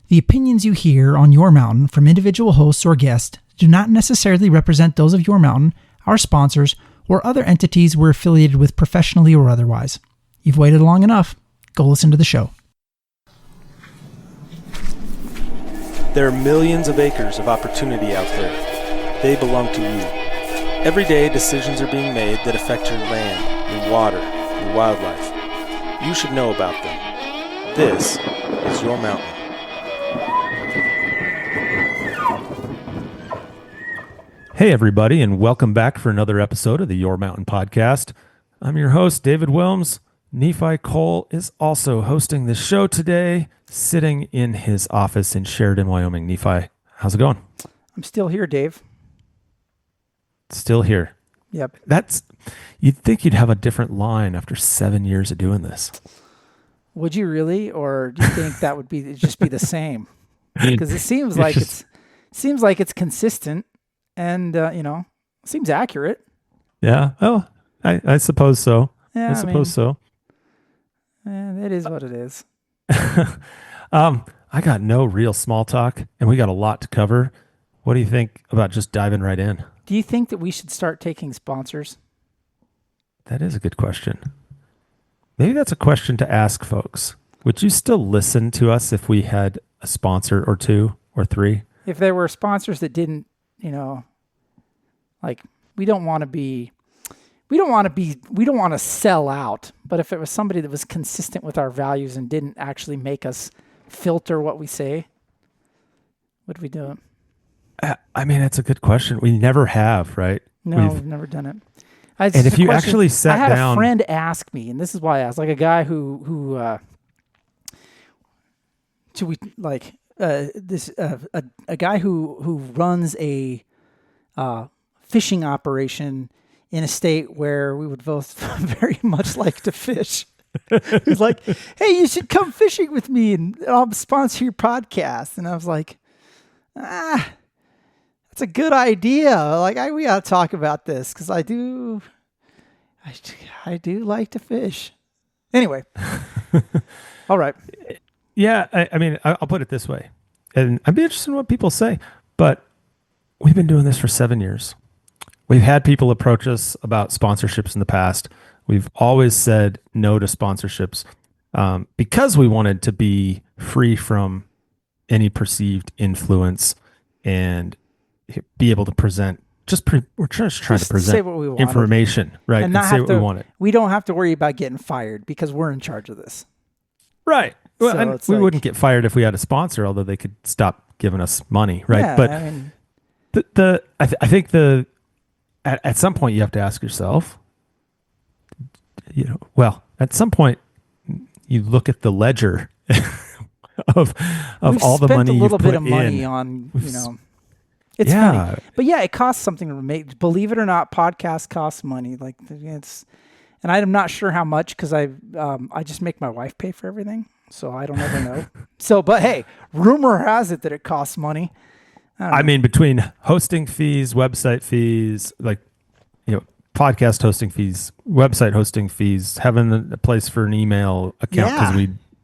The opinions you hear on Your Mountain from individual hosts or guests do not necessarily represent those of Your Mountain, our sponsors, or other entities we're affiliated with professionally or otherwise. You've waited long enough. Go listen to the show. There are millions of acres of opportunity out there. They belong to you. Every day, decisions are being made that affect your land, your water, your wildlife. You should know about them. This is Your Mountain. Hey, everybody, and welcome back for another episode of the Your Mountain podcast. I'm your host, David Wilms. Nephi Cole is also hosting this show today, sitting in his office in Sheridan, Wyoming. Nephi, how's it going? I'm still here, Dave. Still here. Yep. You'd think you'd have a different line after 7 years of doing this. Would you really, or do you think that would just be the same? Because it seems like it's consistent. And, seems accurate. Yeah. Oh, I suppose so. Yeah, I suppose so. It is what it is. I got no real small talk, and we got a lot to cover. What do you think about just diving right in? Do you think that we should start taking sponsors? That is a good question. Maybe that's a question to ask folks. Would you still listen to us if we had a sponsor or two or three? If there were sponsors that didn't, we don't want to sell out, but if it was somebody that was consistent with our values and didn't actually make us filter what we say, would we do it? That's a good question. We never have, right? No, we've never done it. And if you actually sat down... I had a friend ask me, and this is why I asked, like a guy a guy who runs a fishing operation in a state where we would both very much like to fish. He's like, "Hey, you should come fishing with me, and I'll sponsor your podcast." And I was like, that's a good idea. Like, we ought to talk about this because I do like to fish. Anyway, all right. Yeah, I'll put it this way, and I'd be interested in what people say, but we've been doing this for 7 years. We've had people approach us about sponsorships in the past. We've always said no to sponsorships because we wanted to be free from any perceived influence and be able to present. We're just trying to present information, right? And not say what we wanted. We don't have to worry about getting fired because we're in charge of this. Right. Well, so and we wouldn't get fired if we had a sponsor, although they could stop giving us money, right? Yeah, but I think at some point you have to ask yourself, at some point you look at the ledger of all the money you've put in. We've spent a little bit of money on, it's funny. But yeah, it costs something to make. Believe it or not, podcasts cost money. Like and I'm not sure how much because I just make my wife pay for everything. So I don't ever know. But hey, rumor has it that it costs money. Between hosting fees, website fees, podcast hosting fees, website hosting fees, having a place for an email account because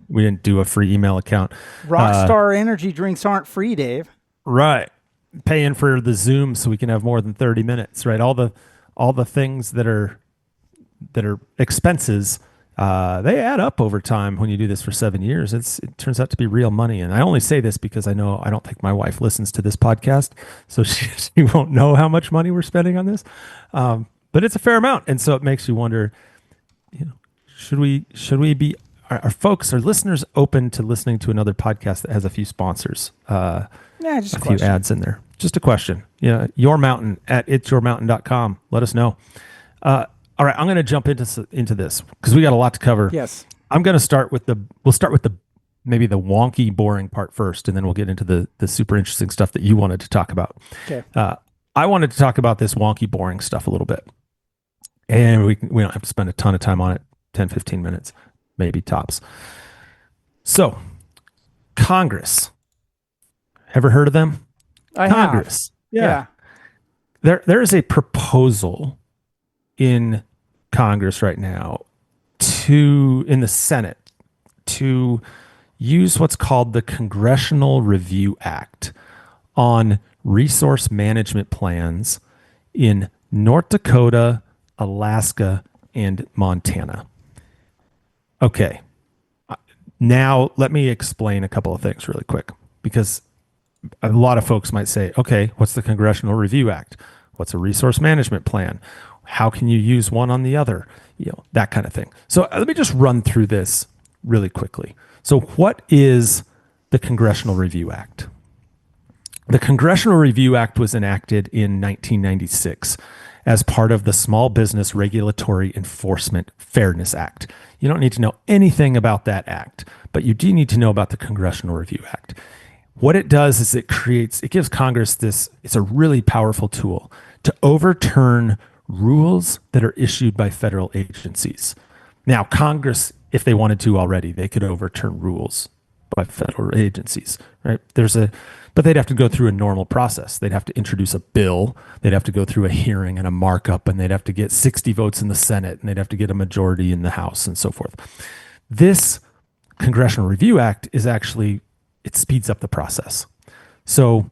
we didn't do a free email account. Rockstar energy drinks aren't free, Dave. Right. Paying for the Zoom so we can have more than 30 minutes, right? All the things that are expenses. They add up over time when you do this for 7 years. It turns out to be real money. And I only say this because I don't think my wife listens to this podcast, so she won't know how much money we're spending on this. But it's a fair amount. And so it makes you wonder, should we be, are folks, are listeners open to listening to another podcast that has a few sponsors? Just a few ads in there. Just a question. Your Mountain at itsyourmountain.com. Let us know. All right, I'm going to jump into this because we got a lot to cover. Yes. I'm going to start with maybe the wonky, boring part first, and then we'll get into the super interesting stuff that you wanted to talk about. Okay. I wanted to talk about this wonky, boring stuff a little bit. And we don't have to spend a ton of time on it, 10, 15 minutes, maybe tops. So, Congress. Ever heard of them? Congress. Yeah. There is a proposal in Congress right now in the Senate to use what's called the Congressional Review Act on resource management plans in North Dakota, Alaska, and Montana. Okay. Now, let me explain a couple of things really quick, because a lot of folks might say, okay, what's the Congressional Review Act? What's a resource management plan? How can you use one on the other? That kind of thing. So let me just run through this really quickly. So what is the Congressional Review Act? The Congressional Review Act was enacted in 1996 as part of the Small Business Regulatory Enforcement Fairness Act. You don't need to know anything about that act, but you do need to know about the Congressional Review Act. What it does is it gives Congress it's a really powerful tool to overturn rules that are issued by federal agencies. Now, Congress, if they wanted to already, they could overturn rules by federal agencies, right? But they'd have to go through a normal process. They'd have to introduce a bill. They'd have to go through a hearing and a markup, and they'd have to get 60 votes in the Senate, and they'd have to get a majority in the House, and so forth. This Congressional Review Act it speeds up the process. So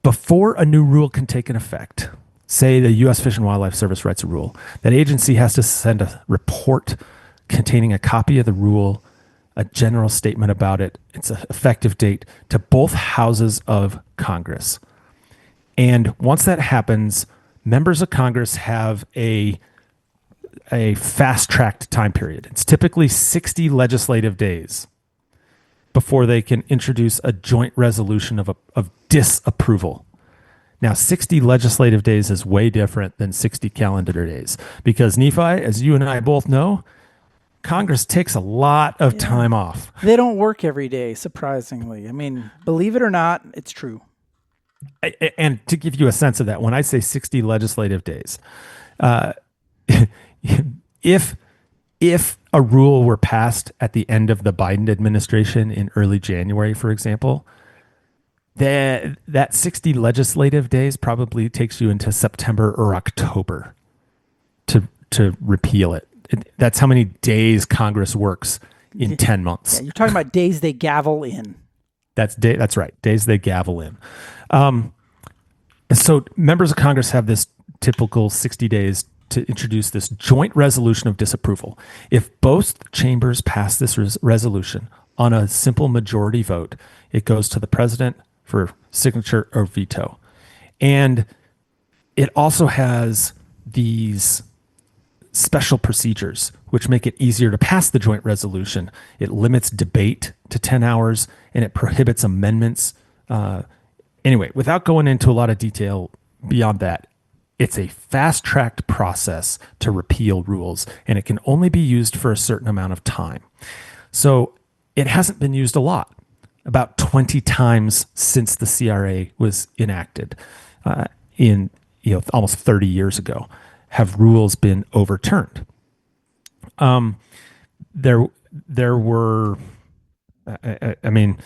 before a new rule can take an effect, say the U.S. Fish and Wildlife Service writes a rule, that agency has to send a report containing a copy of the rule, a general statement about it, its effective date, to both houses of Congress. And once that happens, members of Congress have a fast-tracked time period. It's typically 60 legislative days before they can introduce a joint resolution of disapproval. Now, 60 legislative days is way different than 60 calendar days, because Nephi, as you and I both know, Congress takes a lot of time off. They don't work every day, surprisingly. I mean, believe it or not, it's true. And to give you a sense of that, when I say 60 legislative days, if a rule were passed at the end of the Biden administration in early January, for example, that 60 legislative days probably takes you into September or October to repeal it. That's how many days Congress works in 10 months. Yeah, you're talking about days they gavel in. That's right. Days they gavel in. So members of Congress have this typical 60 days to introduce this joint resolution of disapproval. If both chambers pass this resolution on a simple majority vote, it goes to the president for signature or veto. And it also has these special procedures which make it easier to pass the joint resolution. It limits debate to 10 hours, and it prohibits amendments. Anyway, without going into a lot of detail beyond that, it's a fast-tracked process to repeal rules, and it can only be used for a certain amount of time. So it hasn't been used a lot, about 20 times since the CRA was enacted in almost 30 years ago. Have rules been overturned? There were. I mean.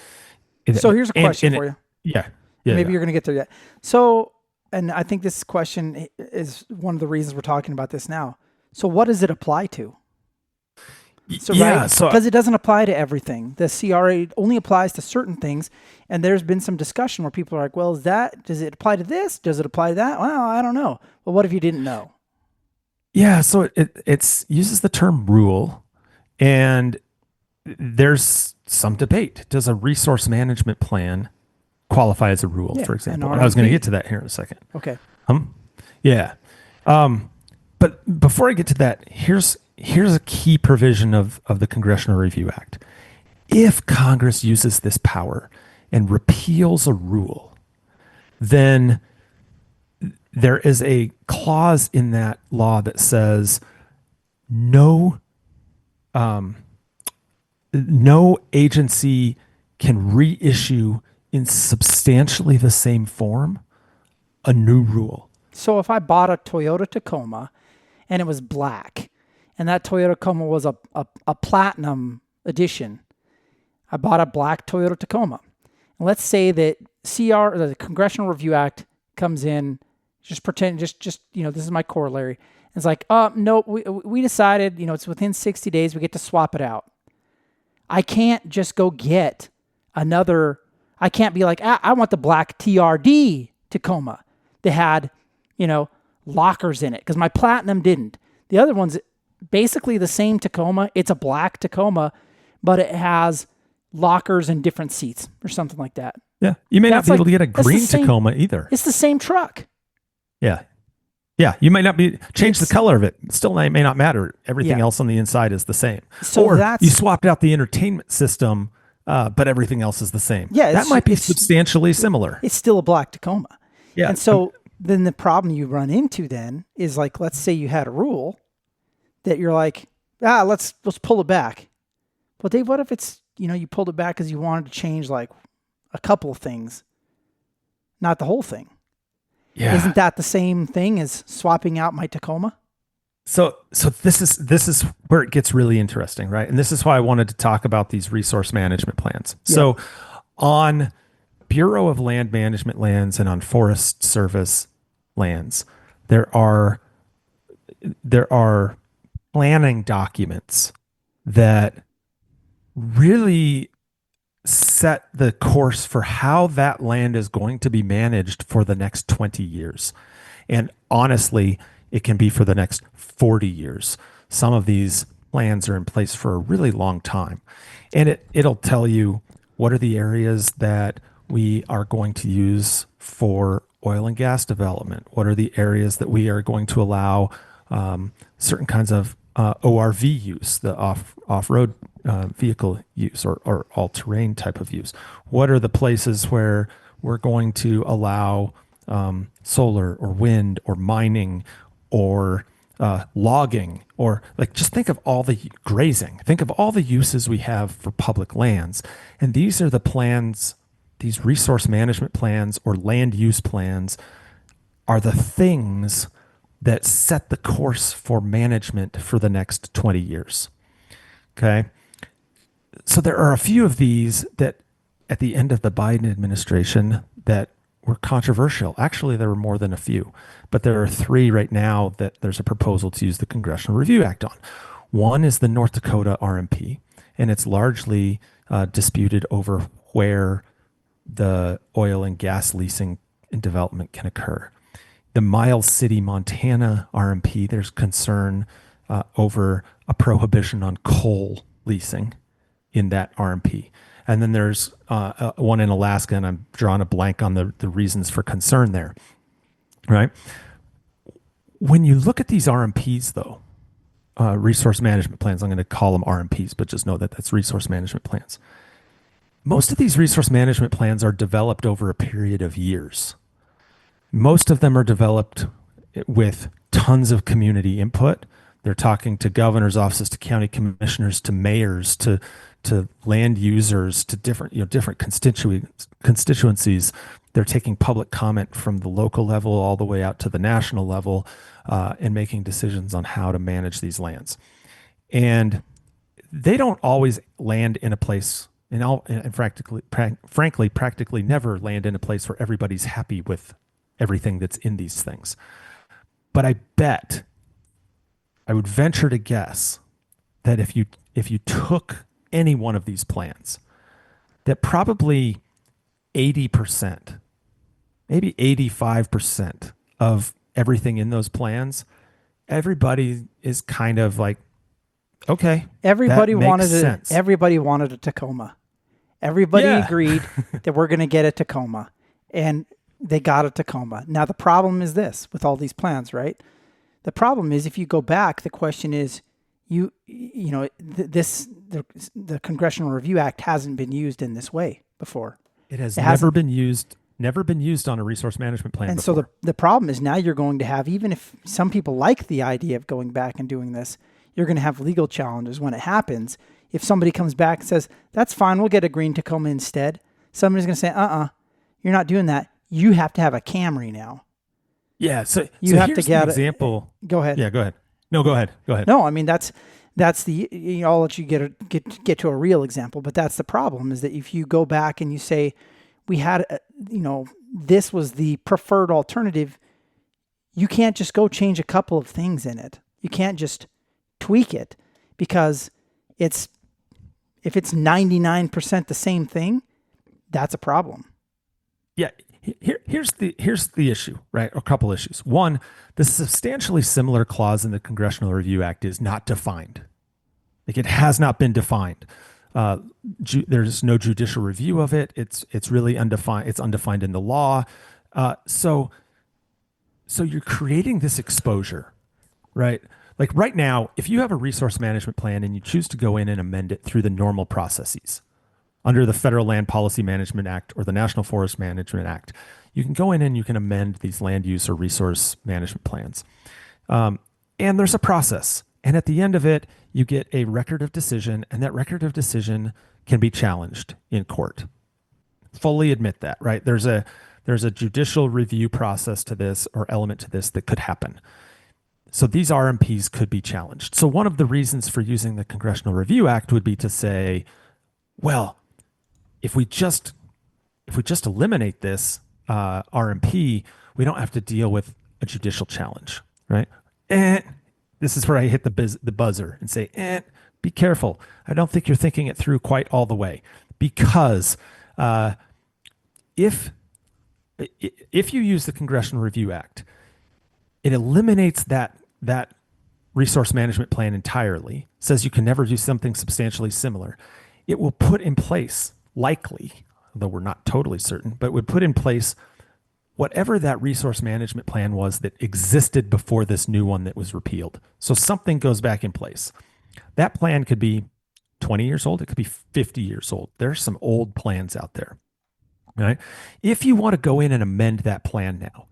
So here's a question for you. Yeah. Maybe you're going to get there yet. So, and I think this question is one of the reasons we're talking about this now. So, what does it apply to? Because it doesn't apply to everything. The CRA only applies to certain things, and there's been some discussion where people are like, "Well, does it apply to this? Does it apply to that?" Well, I don't know. Well, what if you didn't know? Yeah, so it uses the term rule, and there's some debate. Does a resource management plan qualify as a rule, for example? I was going to get to that here in a second. Okay. Yeah. But before I get to that, here's a key provision of the Congressional Review Act. If Congress uses this power and repeals a rule, then there is a clause in that law that says no agency can reissue in substantially the same form a new rule. So if I bought a Toyota Tacoma and it was black, and that Toyota Tacoma was a platinum edition, I bought a black Toyota Tacoma. And let's say that the Congressional Review Act comes in. Just pretend, this is my corollary. It's like, no, we decided, it's within 60 days, we get to swap it out. I can't just go get another. I can't be like, I want the black TRD Tacoma that had, lockers in it, because my Platinum didn't. The other one's basically the same Tacoma. It's a black Tacoma, but it has lockers and different seats or something like that. Yeah. You may not be able to get a green Tacoma either. It's the same truck. Yeah. Yeah. You might not change the color of it. Still may not matter. Everything else on the inside is the same. So or you swapped out the entertainment system, but everything else is the same. Yeah. That might be substantially similar. It's still a black Tacoma. Yeah. And so then the problem you run into then is, like, let's say you had a rule that you're like, let's pull it back. Well, Dave, what if it's, you pulled it back because you wanted to change like a couple of things, not the whole thing. Yeah. Isn't that the same thing as swapping out my Tacoma? So this is where it gets really interesting, right? And this is why I wanted to talk about these resource management plans. Yeah. So on Bureau of Land Management lands and on Forest Service lands, there are planning documents that really set the course for how that land is going to be managed for the next 20 years. And honestly, it can be for the next 40 years. Some of these plans are in place for a really long time. And it'll tell you what are the areas that we are going to use for oil and gas development. What are the areas that we are going to allow certain kinds of ORV use, the off-road vehicle use or all-terrain type of use? What are the places where we're going to allow solar or wind or mining or logging, or like, just think of all the grazing. Think of all the uses we have for public lands. And these are the plans, these resource management plans or land use plans are the things that set the course for management for the next 20 years. Okay. So there are a few of these that at the end of the Biden administration that were controversial. Actually, there were more than a few, but there are three right now that there's a proposal to use the Congressional Review Act on. One is the North Dakota RMP, and it's largely disputed over where the oil and gas leasing and development can occur. The Miles City, Montana RMP, there's concern over a prohibition on coal leasing in that RMP. And then there's one in Alaska, and I'm drawing a blank on the reasons for concern there, right? When you look at these RMPs, though, resource management plans, I'm going to call them RMPs, but just know that that's resource management plans. Most of these resource management plans are developed over a period of years. Most of them are developed with tons of community input. They're talking to governors' offices, to county commissioners, to mayors, to land users, to different constituencies. They're taking public comment from the local level all the way out to the national level, and making decisions on how to manage these lands. And they don't always land in a place, and frankly, practically never land in a place where everybody's happy with everything that's in these things. But I would venture to guess that if you took any one of these plans, that probably 80%, maybe 85% of everything in those plans, everybody is kind of like, okay, everybody wanted sense. Everybody wanted a Tacoma. Everybody agreed that we're going to get a Tacoma, and they got a Tacoma. Now the problem is this with all these plans, right? The problem is, if you go back, the question is, the Congressional Review Act hasn't been used in this way before. It has never been used on a resource management plan before. So the problem is, now you're going to have, even if some people like the idea of going back and doing this, you're going to have legal challenges when it happens. If somebody comes back and says, that's fine, we'll get a green Tacoma instead, somebody's going to say, you're not doing that. You have to have a Camry now. Yeah, so you have to get an example. Go ahead. Yeah, go ahead. No, go ahead. No, I mean that's the. I'll let you get to a real example, but that's the problem, is that if you go back and you say, we had, this was the preferred alternative, you can't just go change a couple of things in it. You can't just tweak it, because it's If it's 99% the same thing, that's a problem. Yeah. Here's the issue, right? A couple issues. One, the substantially similar clause in the Congressional Review Act is not defined. Like, it has not been defined. There's no judicial review of it. It's really undefined. It's undefined in the law. So you're creating this exposure, right? Like right now, if you have a resource management plan and you choose to go in and amend it through the normal processes under the Federal Land Policy Management Act or the National Forest Management Act, you can go in and you can amend these land use or resource management plans. And there's a process. And at the end of it, you get a record of decision, and that record of decision can be challenged in court. Fully admit that, right? There's a judicial review process to this, or element to this, that could happen. So these RMPs could be challenged. So one of the reasons for using the Congressional Review Act would be to say, well, if we just eliminate this RMP, we don't have to deal with a judicial challenge, right? And this is where I hit the buzzer and say, be careful. I don't think you're thinking it through quite all the way, because if you use the Congressional Review Act, it eliminates that resource management plan entirely, says you can never do something substantially similar. It will put in place, likely, though we're not totally certain, but would put in place whatever that resource management plan was that existed before this new one that was repealed. So something goes back in place. That plan could be 20 years old. It could be 50 years old. There's some old plans out there, right? If you want to go in and amend that plan now,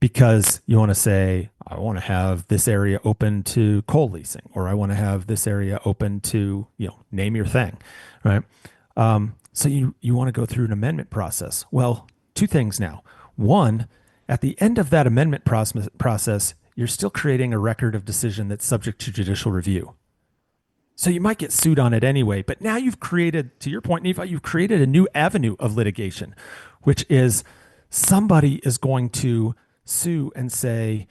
because you want to say, I want to have this area open to coal leasing, or I want to have this area open to, name your thing, right? So you want to go through an amendment process. Well, two things now. One, at the end of that amendment process, you're still creating a record of decision that's subject to judicial review. So you might get sued on it anyway, but now you've created, to your point, Nephi, you've created a new avenue of litigation, which is somebody is going to sue and say,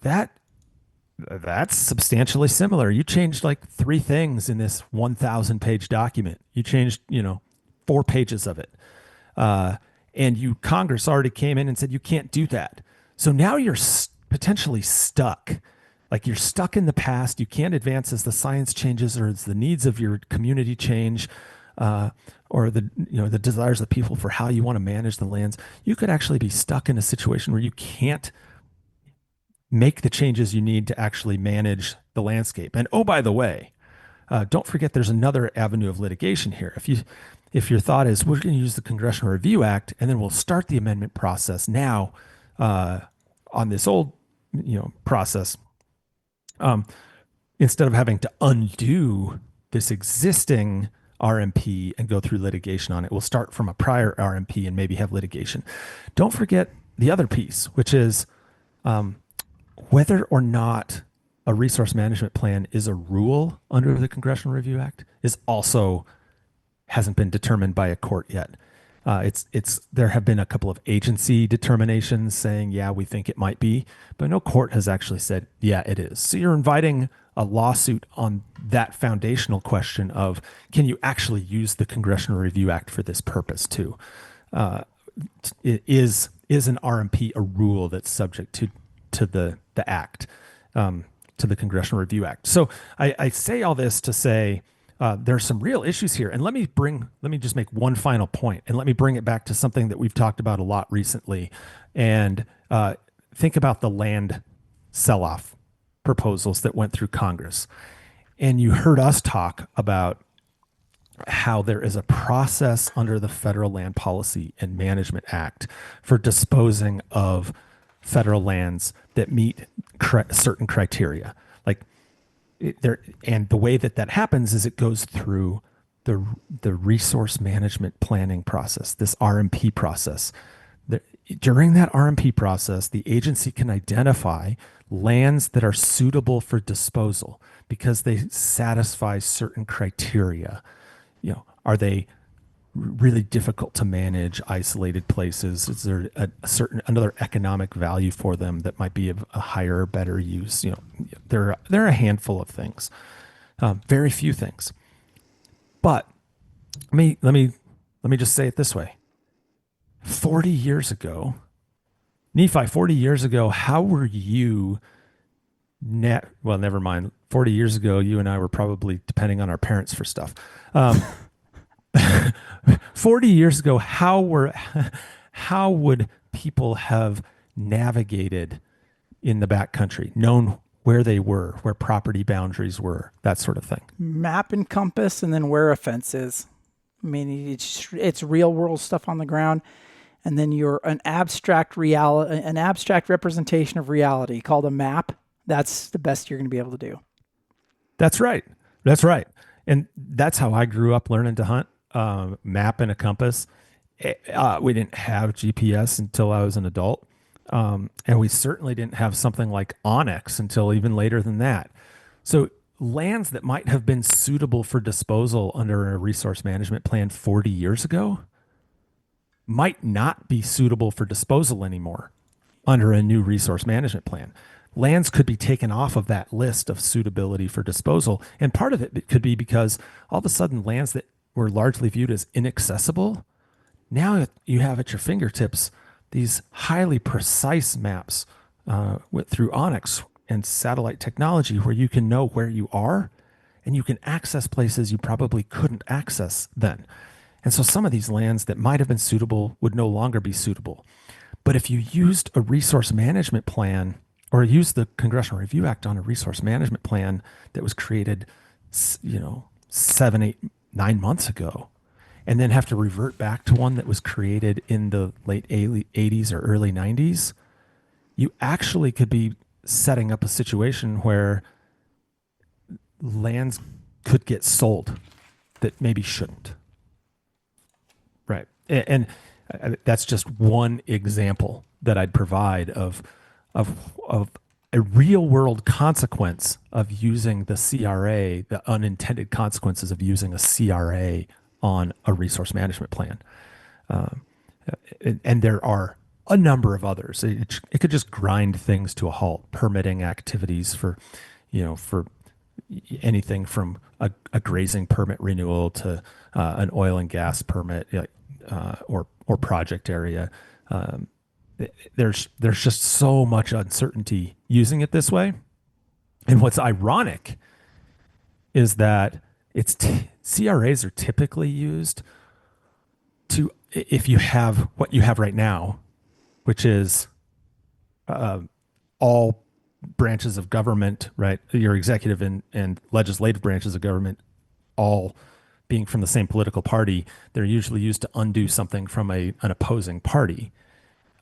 that's substantially similar. You changed like 3 things in this 1,000-page document. You changed, 4 pages of it. And Congress already came in and said, you can't do that. So now you're potentially stuck. Like, you're stuck in the past. You can't advance as the science changes or as the needs of your community change, or the desires of the people for how you want to manage the lands. You could actually be stuck in a situation where you can't make the changes you need to actually manage the landscape. And oh, by the way, don't forget there's another avenue of litigation here. If your thought is, we're going to use the Congressional Review Act and then we'll start the amendment process now on this old process, instead of having to undo this existing RMP and go through litigation on it, we'll start from a prior RMP and maybe have litigation. Don't forget the other piece, which is whether or not a resource management plan is a rule under the Congressional Review Act hasn't been determined by a court yet. There have been a couple of agency determinations saying, yeah, we think it might be, but no court has actually said, yeah, it is. So you're inviting a lawsuit on that foundational question of, can you actually use the Congressional Review Act for this purpose too? Is an RMP a rule that's subject to the act, to the Congressional Review Act? So I say all this to say, there's some real issues here. And let me just make one final point, and let me bring it back to something that we've talked about a lot recently. And think about the land sell-off proposals that went through Congress. And you heard us talk about how there is a process under the Federal Land Policy and Management Act for disposing of federal lands that meet certain criteria. And the way that happens is it goes through the resource management planning process, this RMP process. During that RMP process, the agency can identify lands that are suitable for disposal because they satisfy certain criteria. Are they really difficult to manage, isolated places? Is there another economic value for them that might be of a higher or better use? There are a handful of things, very few things. But let me just say it this way. 40 years ago, Nephi, 40 years ago, how were you well, never mind. 40 years ago, you and I were probably depending on our parents for stuff. 40 years ago, how would people have navigated in the backcountry, known where they were, where property boundaries were, that sort of thing? Map and compass, and then where a fence is. I mean, it's real world stuff on the ground, and then you're an abstract representation of reality called a map. That's the best you're going to be able to do. That's right. And that's how I grew up learning to hunt. Map and a compass. We didn't have GPS until I was an adult. And we certainly didn't have something like Onyx until even later than that. So lands that might have been suitable for disposal under a resource management plan 40 years ago might not be suitable for disposal anymore under a new resource management plan. Lands could be taken off of that list of suitability for disposal. And part of it could be because all of a sudden lands that were largely viewed as inaccessible, now you have at your fingertips these highly precise maps through Onyx and satellite technology where you can know where you are and you can access places you probably couldn't access then. And so some of these lands that might have been suitable would no longer be suitable. But if you used a resource management plan or use the Congressional Review Act on a resource management plan that was created, 7, 8, 9 months ago, and then have to revert back to one that was created in the late 80s or early 90s, you actually could be setting up a situation where lands could get sold that maybe shouldn't. Right. And that's just one example that I'd provide of a real world consequence of using the CRA, the unintended consequences of using a CRA on a resource management plan. And there are a number of others. It could just grind things to a halt, permitting activities for anything from a grazing permit renewal to an oil and gas permit or project area. There's just so much uncertainty using it this way. And what's ironic is that CRAs are typically used to, if you have what you have right now, which is all branches of government, right? Your executive and legislative branches of government all being from the same political party, they're usually used to undo something from an opposing party.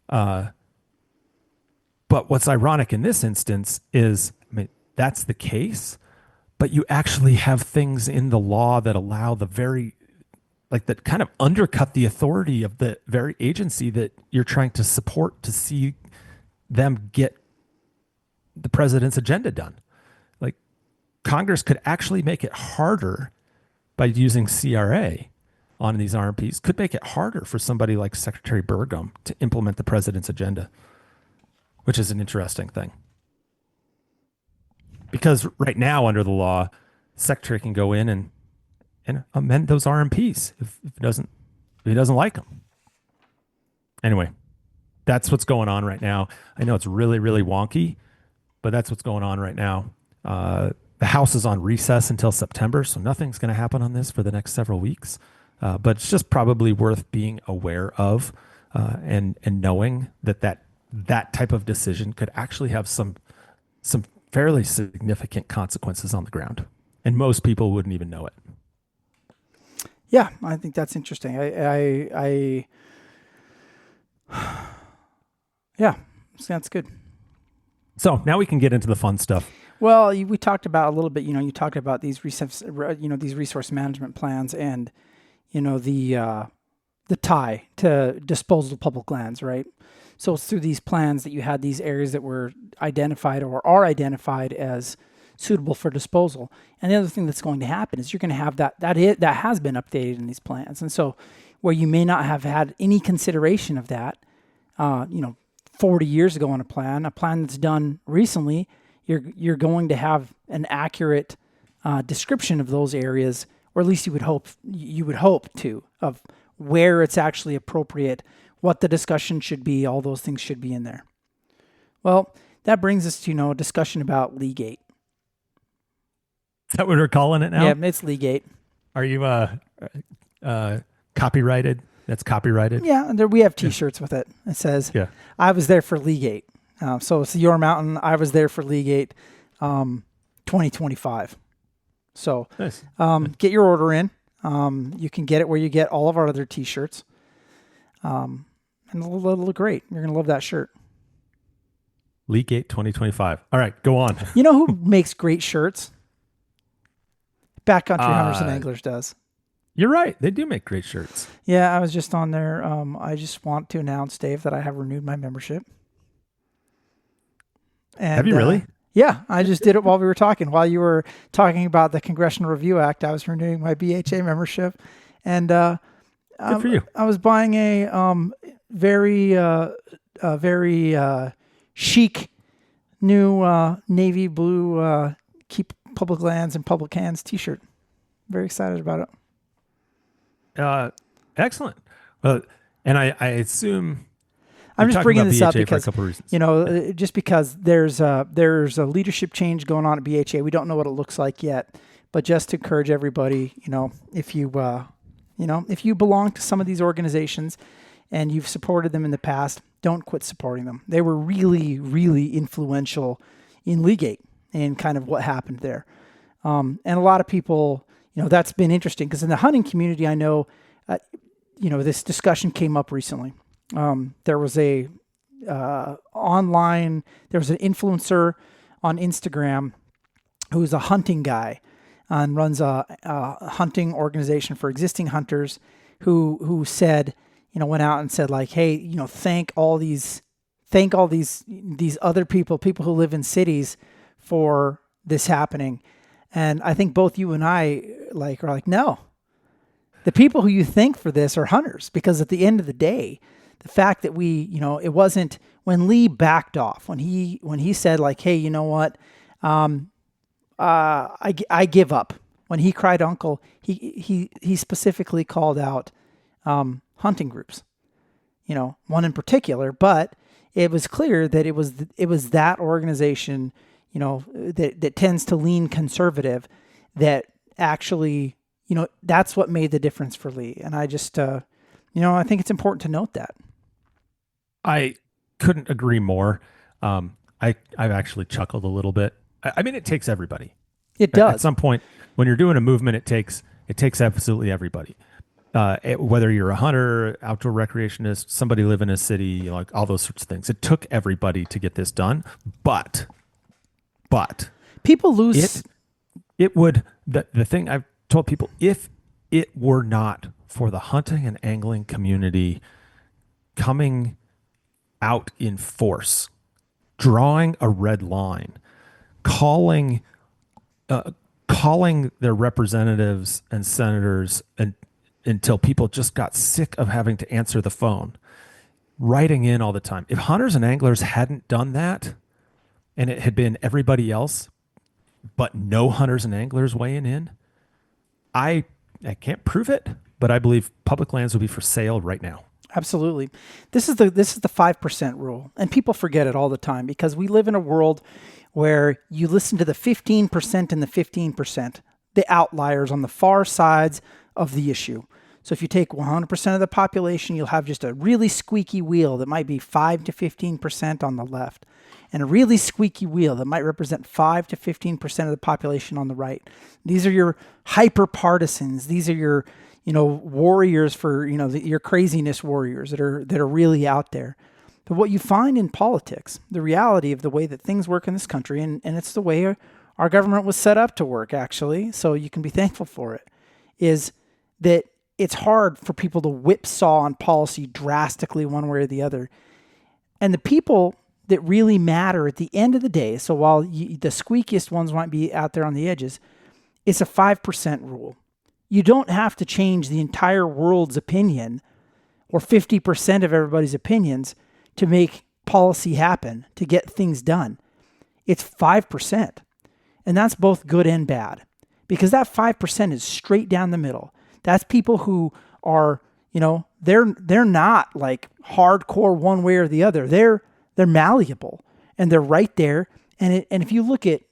But what's ironic in this instance is, that's the case, but you actually have things in the law that allow that kind of undercut the authority of the very agency that you're trying to support to see them get the president's agenda done. Like, Congress could actually make it harder by using CRA on these RMPs, could make it harder for somebody like Secretary Burgum to implement the president's agenda, which is an interesting thing. Because right now, under the law, Secretary can go in and amend those RMPs if he doesn't like them. Anyway, that's what's going on right now. I know it's really, really wonky, but that's what's going on right now. The House is on recess until September, so nothing's going to happen on this for the next several weeks. But it's just probably worth being aware of and knowing that type of decision could actually have some fairly significant consequences on the ground, and most people wouldn't even know it. Yeah, I think that's interesting. Yeah, that's good. So now we can get into the fun stuff. Well, we talked about a little bit. You talked about these resource management plans, and the tie to disposal public lands, right? So it's through these plans that you had these areas that were identified or are identified as suitable for disposal. And the other thing that's going to happen is you're going to have that has been updated in these plans. And so where you may not have had any consideration of that, 40 years ago on a plan that's done recently, you're going to have an accurate description of those areas or at least you would hope to, of where it's actually appropriate, what the discussion should be, all those things should be in there. Well, that brings us to, a discussion about Leagate. Is that what we're calling it now? Yeah, it's Leagate. Are you copyrighted? That's copyrighted? Yeah, and we have T-shirts with it. It says, I was there for Leagate. So it's Your Mountain, I was there for Leagate 2025. So nice. Get your order in. You can get it where you get all of our other T-shirts. And it'll look great. You're going to love that shirt. Leagate 2025. All right, go on. You know who makes great shirts? Backcountry Hunters and Anglers does. You're right. They do make great shirts. Yeah, I was just on there. I just want to announce, Dave, that I have renewed my membership. And, have you really? Yeah, I just did it while we were talking. While you were talking about the Congressional Review Act, I was renewing my BHA membership. And good for you. I was buying a very chic new navy blue Keep Public Lands and Public Hands T-shirt. Very excited about it. Excellent. And I assume I'm just bringing this up because, for a couple of reasons. Just because there's a leadership change going on at BHA. We don't know what it looks like yet, but just to encourage everybody, if you belong to some of these organizations and you've supported them in the past, don't quit supporting them. They were really, really influential in Leagate and kind of what happened there. And a lot of people, that's been interesting because in the hunting community, I know, this discussion came up recently. There was an influencer on Instagram who's a hunting guy and runs a hunting organization for existing hunters who said, went out and said like, hey, thank all these other people who live in cities for this happening. And I think both you and I are like, no, the people who you thank for this are hunters, because at the end of the day, the fact that it wasn't when Lee backed off, when he said like, hey, you know what? I give up. When he cried uncle, he specifically called out hunting groups, one in particular, but it was clear that it was that organization, that tends to lean conservative, that actually, that's what made the difference for Lee. And I just, I think it's important to note that. I couldn't agree more. I've actually chuckled a little bit. I mean, it takes everybody. It does. At some point, when you're doing a movement, it takes absolutely everybody. Whether you're a hunter, outdoor recreationist, somebody live in a city, all those sorts of things. It took everybody to get this done. But people lose. It would, the thing I've told people, if it were not for the hunting and angling community coming out in force, drawing a red line, calling their representatives and senators until people just got sick of having to answer the phone, writing in all the time. If hunters and anglers hadn't done that, and it had been everybody else, but no hunters and anglers weighing in, I can't prove it, but I believe public lands would be for sale right now. Absolutely. This is the 5% rule. And people forget it all the time because we live in a world where you listen to the 15% and the 15%, the outliers on the far sides of the issue. So if you take 100% of the population, you'll have just a really squeaky wheel that might be 5 to 15% on the left, and a really squeaky wheel that might represent 5 to 15% of the population on the right. These are your hyper partisans. These are your, warriors for, your craziness warriors that are really out there. But what you find in politics, the reality of the way that things work in this country, and it's the way our government was set up to work, actually, so you can be thankful for it, is that it's hard for people to whipsaw on policy drastically one way or the other. And the people that really matter at the end of the day, so while the squeakiest ones might be out there on the edges, it's a 5% rule. You don't have to change the entire world's opinion or 50% of everybody's opinions to make policy happen, to get things done. It's 5%. And that's both good and bad. because that 5% is straight down the middle. That's people who are, they're not like hardcore one way or the other. They're malleable and they're right there. And if you look at,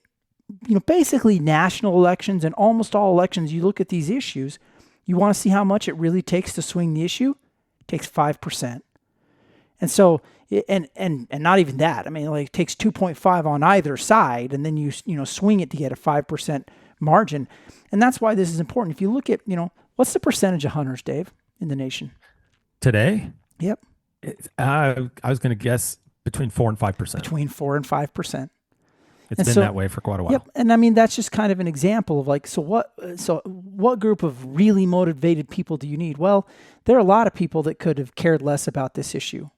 basically national elections and almost all elections, you look at these issues, you want to see how much it really takes to swing the issue. It takes 5%. And so, and not even that. I mean, like it takes 2.5 on either side, and then you swing it to get a 5% margin. And that's why this is important. If you look at, what's the percentage of hunters, Dave, in the nation today? Yep. I was going to guess between 4 and 5%. Between 4 and 5%. It's been that way for quite a while. Yep. And I mean, that's just kind of an example of like, so what group of really motivated people do you need? Well, there are a lot of people that could have cared less about this issue.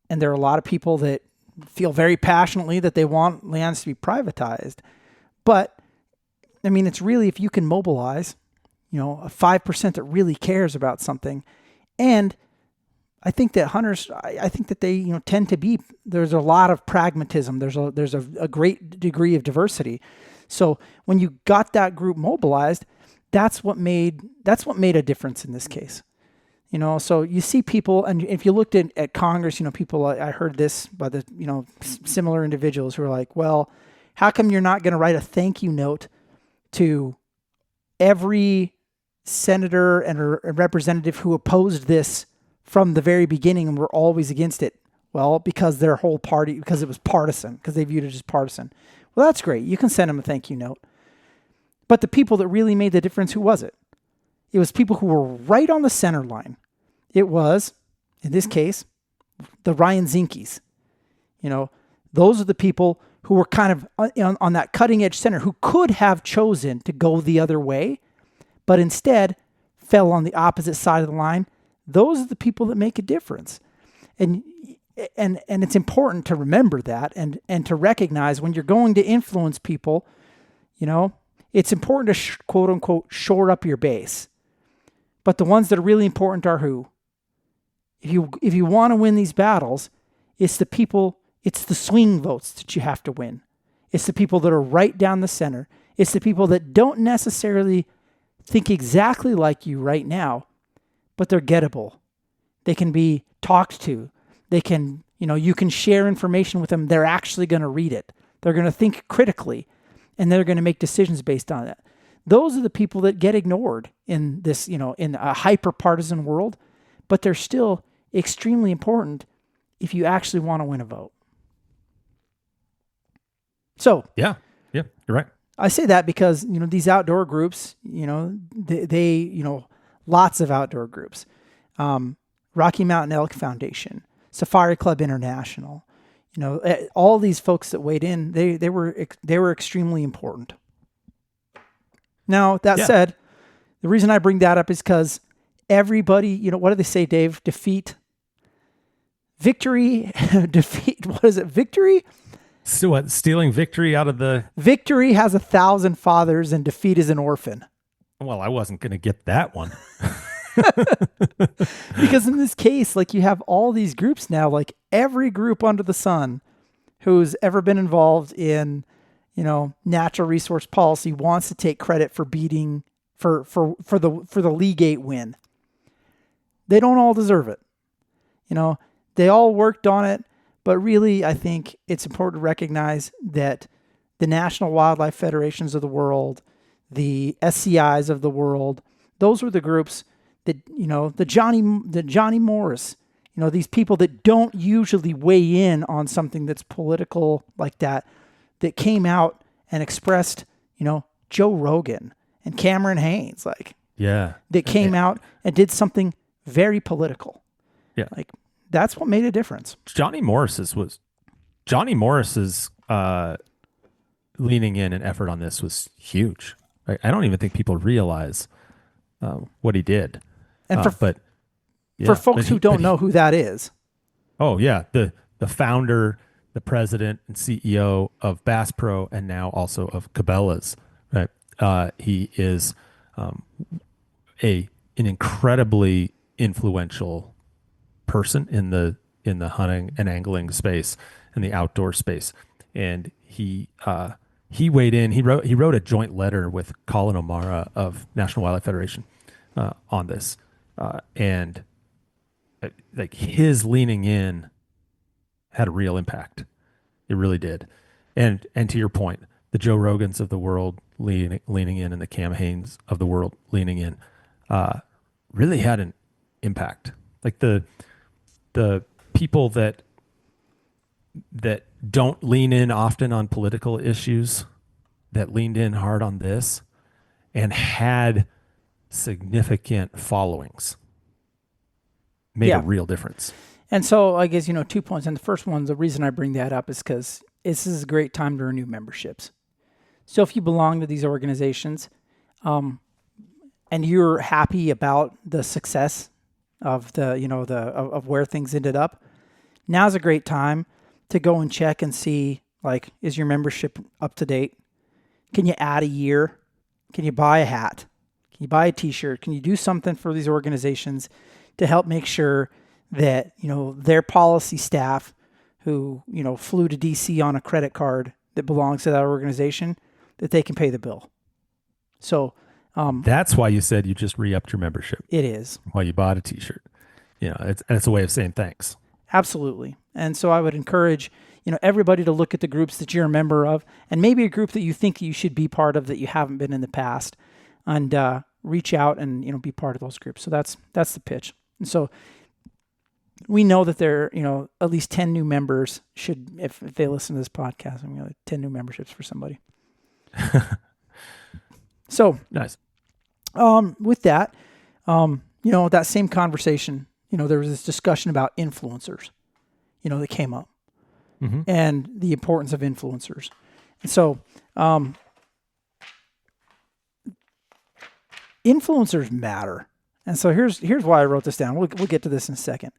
And there are a lot of people that feel very passionately that they want lands to be privatized. But I mean, it's really, if you can mobilize, a 5% that really cares about something. And I think that hunters, I think that they, tend to be, there's a lot of pragmatism. There's a great degree of diversity. So when you got that group mobilized, that's what made a difference in this case. So you see people, and if you looked at Congress, people, I heard this by the, similar individuals who are like, well, how come you're not going to write a thank you note to every senator and a representative who opposed this from the very beginning and were always against it? Well, because their whole party, because it was partisan, because they viewed it as partisan. Well, that's great. You can send them a thank you note. But the people that really made the difference, who was it? It was people who were right on the center line. It was, in this case, the Ryan Zinkies. Those are the people who were kind of on that cutting edge center, who could have chosen to go the other way, but instead fell on the opposite side of the line. Those are the people that make a difference. And it's important to remember that and to recognize when you're going to influence people, it's important to quote unquote shore up your base. But the ones that are really important are who? If you want to win these battles, it's the people, it's the swing votes that you have to win. It's the people that are right down the center. It's the people that don't necessarily think exactly like you right now, but they're gettable. They can be talked to. They can, you can share information with them. They're actually going to read it. They're going to think critically, and they're going to make decisions based on it. Those are the people that get ignored in this, in a hyper-partisan world, but they're still extremely important if you actually want to win a vote. So yeah, you're right. I say that because, these outdoor groups, they lots of outdoor groups, Rocky Mountain Elk Foundation, Safari Club International, all these folks that weighed in, they were extremely important. Now, that said, the reason I bring that up is because everybody, what do they say, Dave? Victory, what is it? Victory? So what, stealing victory out of the... Victory has 1,000 fathers and defeat is an orphan. Well, I wasn't going to get that one. Because in this case, like you have all these groups now, like every group under the sun who's ever been involved in, natural resource policy wants to take credit for beating, for the League 8 win. They don't all deserve it. They all worked on it, but really I think it's important to recognize that the National Wildlife Federations of the world, the SCIs of the world, those were the groups that, the Johnny Morris, these people that don't usually weigh in on something that's political like that came out and expressed, Joe Rogan and Cameron Haynes, that came out and did something very political. Yeah. That's what made a difference. Johnny Morris's leaning in and effort on this was huge. I don't even think people realize what he did. And for folks who don't know who that is. Oh yeah. The founder, the president and CEO of Bass Pro, and now also of Cabela's, right? He is an incredibly influential person in the hunting and angling space and the outdoor space, and he he weighed in. He wrote a joint letter with Colin O'Mara of National Wildlife Federation on this, and like his leaning in had a real impact. It really did. And to your point, the Joe Rogans of the world leaning in, and the Cam Hanes of the world leaning in, really had an impact. Like the people that don't lean in often on political issues, that leaned in hard on this and had significant followings, made a real difference. And so I guess, 2 points. And the first one, the reason I bring that up is because this is a great time to renew memberships. So if you belong to these organizations, and you're happy about the success of of where things ended up, now's a great time to go and check and see, like, is your membership up to date? Can you add a year? Can you buy a hat? Can you buy a t-shirt? Can you do something for these organizations to help make sure that, their policy staff who, flew to DC on a credit card that belongs to that organization, that they can pay the bill. So that's why you said you just re-upped your membership. It is. Why you bought a t-shirt. It's a way of saying thanks. Absolutely. And so I would encourage, everybody to look at the groups that you're a member of, and maybe a group that you think you should be part of that you haven't been in the past, and reach out and, be part of those groups. So that's the pitch. And so we know that there, at least 10 new members should, if they listen to this podcast, 10 new memberships for somebody. So nice. With that, that same conversation, there was this discussion about influencers, that came up, and the importance of influencers. And so, influencers matter. And so here's why I wrote this down. We'll get to this in a second.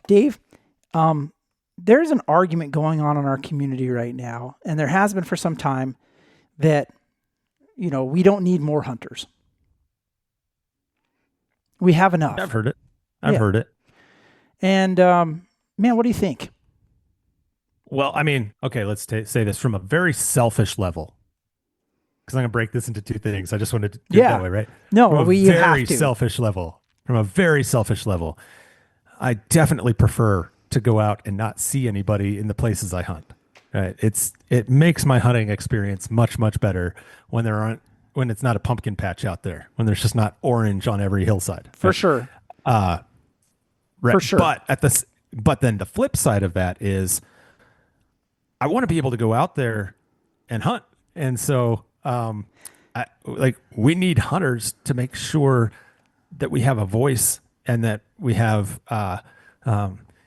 Dave, there's an argument going on in our community right now, and there has been for some time, that, we don't need more hunters. We have enough. I've heard it. I've heard it. And, man, what do you think? Well, I mean, okay, let's say this from a very selfish level, because I'm going to break this into two things. I just wanted to do it that way, right? No, from you have to. From a very selfish level, I definitely prefer to go out and not see anybody in the places I hunt. Right? It makes my hunting experience much, much better when it's not a pumpkin patch out there, when there's just not orange on every hillside. For sure. Right. For sure. But then the flip side of that is, I want to be able to go out there and hunt. And so, we need hunters to make sure that we have a voice and that we have,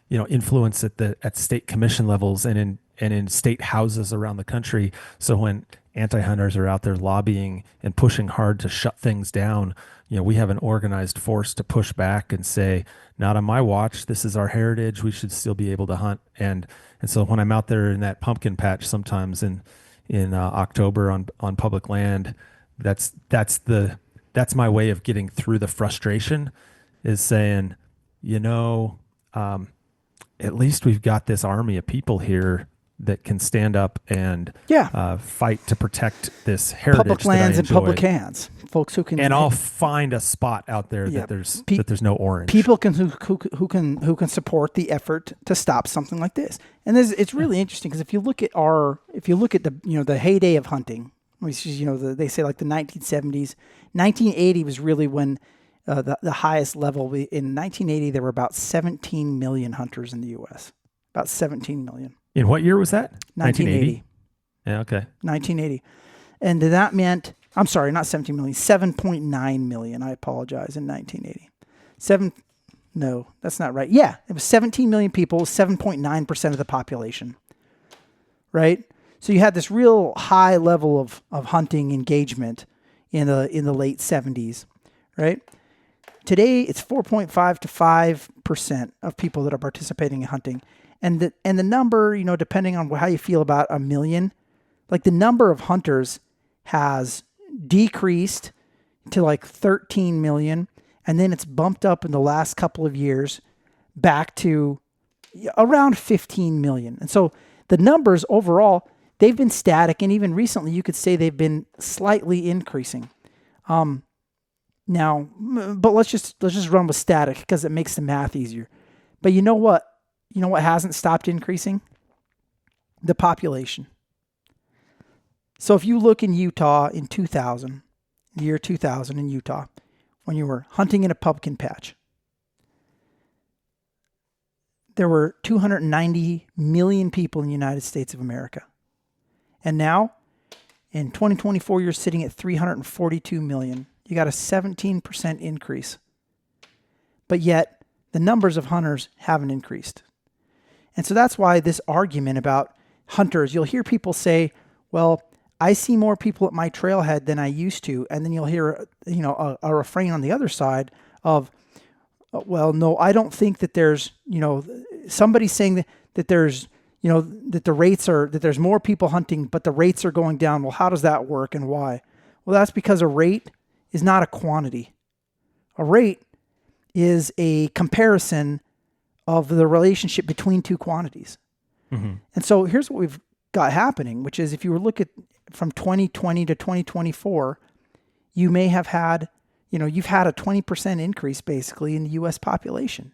influence at state commission levels and in state houses around the country. So when anti-hunters are out there lobbying and pushing hard to shut things down, we have an organized force to push back and say, not on my watch. This is our heritage. We should still be able to hunt. And so when I'm out there in that pumpkin patch, sometimes in October on public land, that's my way of getting through the frustration, is saying, at least we've got this army of people here that can stand up and fight to protect this heritage. Public lands and public hands, folks who can. And I'll find a spot out there that there's no orange. People who can support the effort to stop something like this. And it's really interesting, because if you look at the heyday of hunting, which is they say like the 1970s, 1980 was really when the highest level. In 1980, there were about 17 million hunters in the U.S. About 17 million. In what year was that? 1980. Yeah, okay. 1980. And that meant, I'm sorry, not 17 million, 7.9 million. I apologize, in 1980. No, that's not right. Yeah, it was 17 million people, 7.9% of the population. Right? So you had this real high level of hunting engagement in the late 70s, right? Today, it's 4.5 to 5% of people that are participating in hunting. And the number, depending on how you feel about a million, like the number of hunters has decreased to like 13 million. And then it's bumped up in the last couple of years back to around 15 million. And so the numbers overall, they've been static, and even recently you could say they've been slightly increasing. Now, but let's just run with static because it makes the math easier. But you know what? You know what hasn't stopped increasing? The population. So if you look in Utah in 2000, the year 2000 in Utah, when you were hunting in a pumpkin patch, there were 290 million people in the United States of America. And now, in 2024, you're sitting at 342 million. You got a 17% increase. But yet, the numbers of hunters haven't increased. And so that's why this argument about hunters, you'll hear people say, well, I see more people at my trailhead than I used to. And then you'll hear, a refrain on the other side of, well, no, I don't think that there's, somebody saying that there's, that the rates are, that there's more people hunting, but the rates are going down. Well, how does that work and why? Well, that's because a rate is not a quantity. A rate is a comparison of the relationship between two quantities. Mm-hmm. And so here's what we've got happening, which is if you were look at from 2020 to 2024, you may have had, you've had a 20% increase basically in the U.S. population.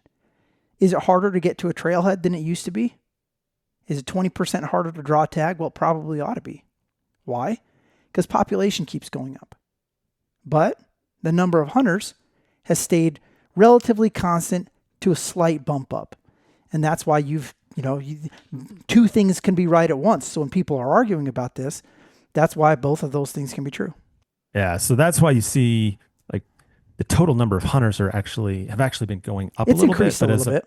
Is it harder to get to a trailhead than it used to be? Is it 20% harder to draw a tag? Well, it probably ought to be. Why? Because population keeps going up. But the number of hunters has stayed relatively constant to a slight bump up. And that's why two things can be right at once. So when people are arguing about this, that's why both of those things can be true. Yeah. So that's why you see like the total number of hunters have actually been going up it's a little increased bit. A little bit.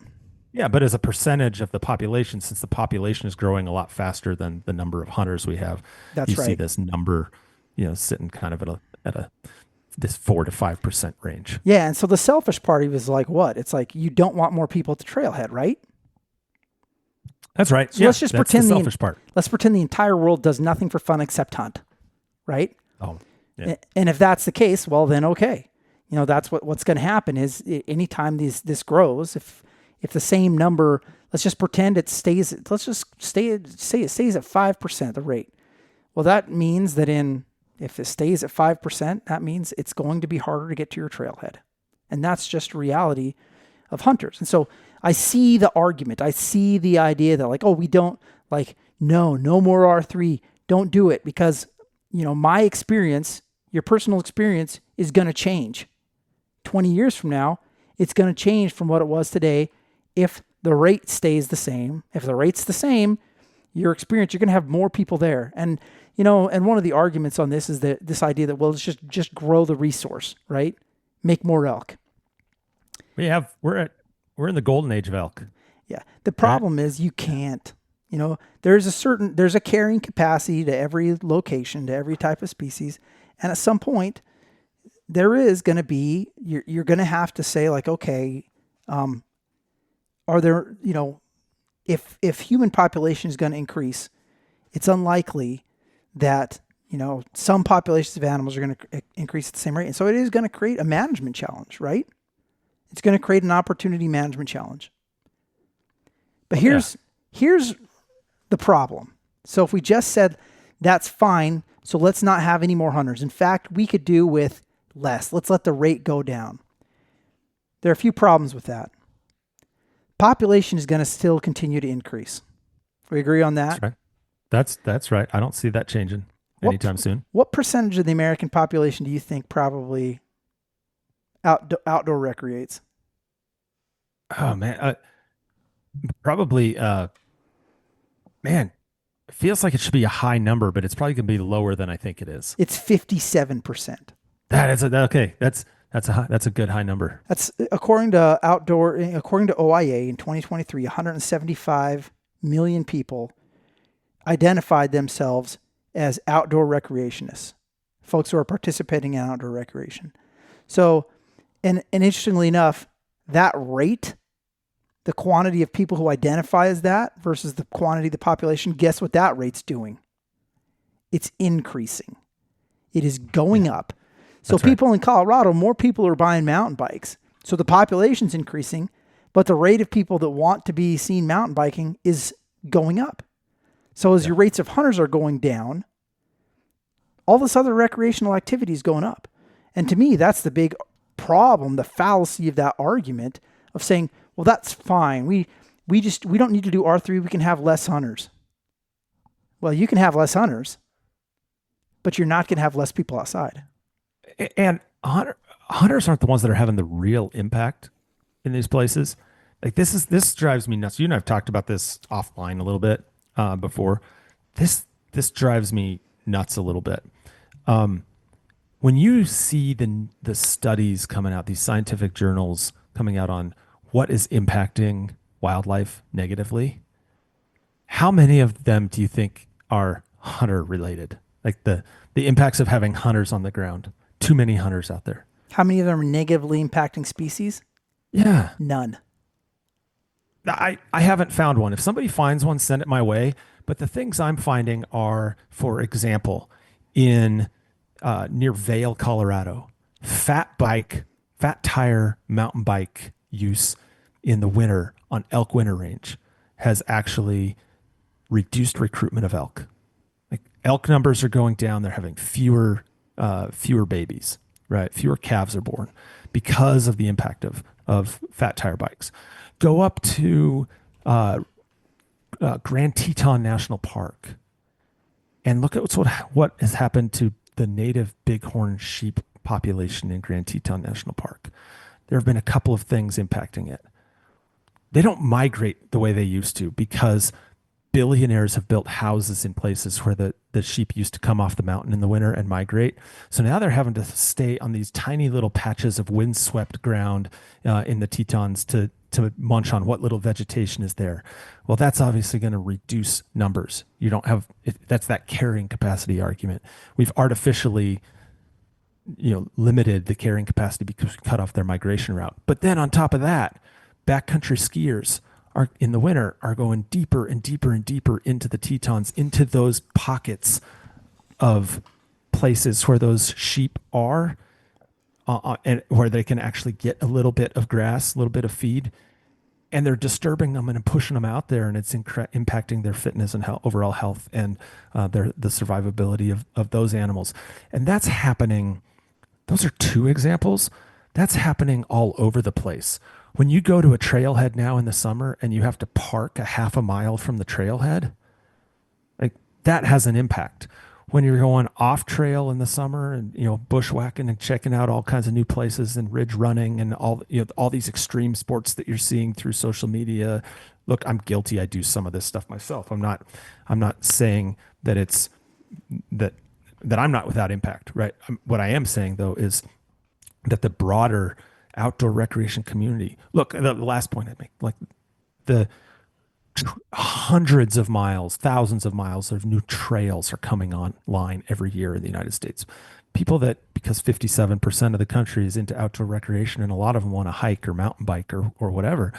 Yeah. But as a percentage of the population, since the population is growing a lot faster than the number of hunters we have, that's right. See this number, sitting kind of at this 4 to 5% range. Yeah. And so the selfish party was like, what? It's like, you don't want more people at the trailhead, right? That's right. So let's just pretend the selfish part. Let's pretend the entire world does nothing for fun except hunt, right? Oh, yeah. And if that's the case, well, then okay. That's what's going to happen is anytime this grows, if the same number, let's just pretend it stays. Let's just say it stays at 5% the rate. Well, that means that if it stays at 5%, that means it's going to be harder to get to your trailhead, and that's just reality of hunters. And so I see the argument. I see the idea that we don't no more R3. Don't do it because, my experience, your personal experience is going to change. 20 years from now, it's going to change from what it was today. If the rate stays the same, if the rate's the same, your experience, you're going to have more people there. And, and one of the arguments on this is that this idea that, well, let's just grow the resource, right? Make more elk. We're in the golden age of elk. Yeah. The problem is you can't, there's a carrying capacity to every location, to every type of species. And at some point there is going to be, you're going to have to say okay, are there, if human population is going to increase, it's unlikely that, some populations of animals are going to increase at the same rate. And so it is going to create a management challenge, right? It's going to create an opportunity management challenge. But here's the problem. So if we just said, that's fine, so let's not have any more hunters. In fact, we could do with less. Let's let the rate go down. There are a few problems with that. Population is going to still continue to increase. We agree on that? That's right. That's right. I don't see that changing anytime soon. What percentage of the American population do you think probably outdoor recreates? Oh man, probably. Man, it feels like it should be a high number, but it's probably going to be lower than I think it is. It's 57%. That is okay. That's a good high number. That's according to OIA in 2023, 175 million people identified themselves as outdoor recreationists, folks who are participating in outdoor recreation. So, and interestingly enough, that rate, the quantity of people who identify as that versus the quantity of the population, guess what that rate's doing? It's increasing. It is going up. So That's right. People in Colorado, more people are buying mountain bikes. So the population's increasing, but the rate of people that want to be seen mountain biking is going up. So as your rates of hunters are going down, all this other recreational activity is going up. And to me, that's the big problem, the fallacy of that argument of saying, well, that's fine. We don't need to do R3. We can have less hunters. Well, you can have less hunters, but you're not going to have less people outside. And hunters aren't the ones that are having the real impact in these places. Like this drives me nuts. You and I've talked about this offline a little bit before. This drives me nuts a little bit. When you see the studies coming out, these scientific journals coming out on what is impacting wildlife negatively, how many of them do you think are hunter related? Like the impacts of having hunters on the ground, too many hunters out there. How many of them are negatively impacting species? Yeah. None. I haven't found one. If somebody finds one, send it my way. But the things I'm finding are, for example, in near Vail, Colorado, fat tire mountain bike use in the winter on elk winter range has actually reduced recruitment of elk. Like elk numbers are going down. They're having fewer babies, right? Fewer calves are born because of the impact of fat tire bikes. Go up to Grand Teton National Park and look at what has happened to the native bighorn sheep population in Grand Teton National Park. There have been a couple of things impacting it. They don't migrate the way they used to because billionaires have built houses in places where the sheep used to come off the mountain in the winter and migrate. So now they're having to stay on these tiny little patches of windswept ground in the Tetons to munch on what little vegetation is there. Well, that's obviously going to reduce numbers. You don't have, that's that carrying capacity argument. We've artificially, limited the carrying capacity because we cut off their migration route. But then on top of that, backcountry skiers are in the winter are going deeper and deeper and deeper into the Tetons, into those pockets of places where those sheep are, and where they can actually get a little bit of grass, a little bit of feed, and they're disturbing them and pushing them out there, and it's impacting their fitness and overall health and the survivability of those animals. And that's happening. Those are two examples. That's happening all over the place. When you go to a trailhead now in the summer and you have to park a half a mile from the trailhead, like that has an impact. When you're going off trail in the summer and bushwhacking and checking out all kinds of new places and ridge running and all these extreme sports that you're seeing through social media. Look, I'm guilty. I do some of this stuff myself. I'm not saying that it's that I'm not without impact, right? What I am saying though is that the broader outdoor recreation community. Look, the last point I make, like the hundreds of miles, thousands of miles of new trails are coming online every year in the United States. People because 57% of the country is into outdoor recreation and a lot of them want to hike or mountain bike or whatever,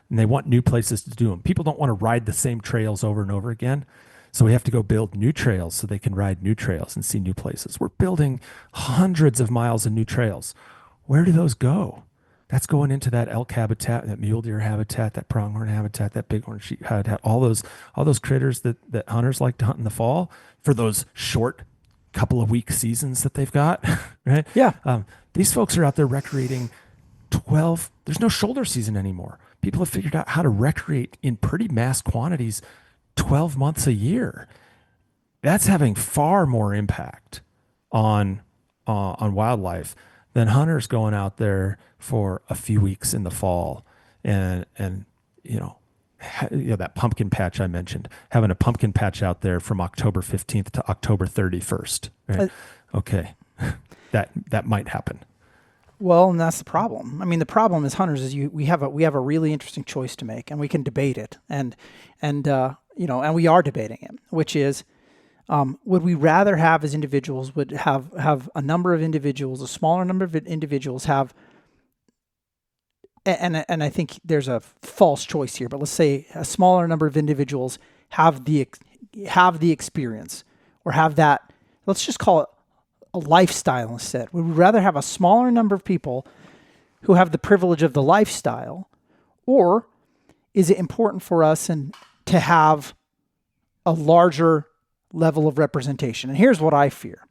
and they want new places to do them. People don't want to ride the same trails over and over again. So we have to go build new trails so they can ride new trails and see new places. We're building hundreds of miles of new trails. Where do those go? That's going into that elk habitat, that mule deer habitat, that pronghorn habitat, that bighorn sheep habitat, all those critters that hunters like to hunt in the fall for those short couple of week seasons that they've got, right? Yeah. These folks are out there recreating there's no shoulder season anymore. People have figured out how to recreate in pretty mass quantities 12 months a year. That's having far more impact on wildlife than hunters going out there for a few weeks in the fall and that pumpkin patch I mentioned, having a pumpkin patch out there from October 15th to October 31st. Right? Okay. That might happen. Well, and that's the problem. I mean, the problem as hunters is we have a really interesting choice to make, and we can debate it, and we are debating it, which is, would we rather have as individuals would have a number of individuals, a smaller number of individuals have, and I think there's a false choice here, but let's say a smaller number of individuals have the experience or have that, let's just call it a lifestyle instead. Would we rather have a smaller number of people who have the privilege of the lifestyle, or is it important for us to have a larger level of representation. And here's what I fear.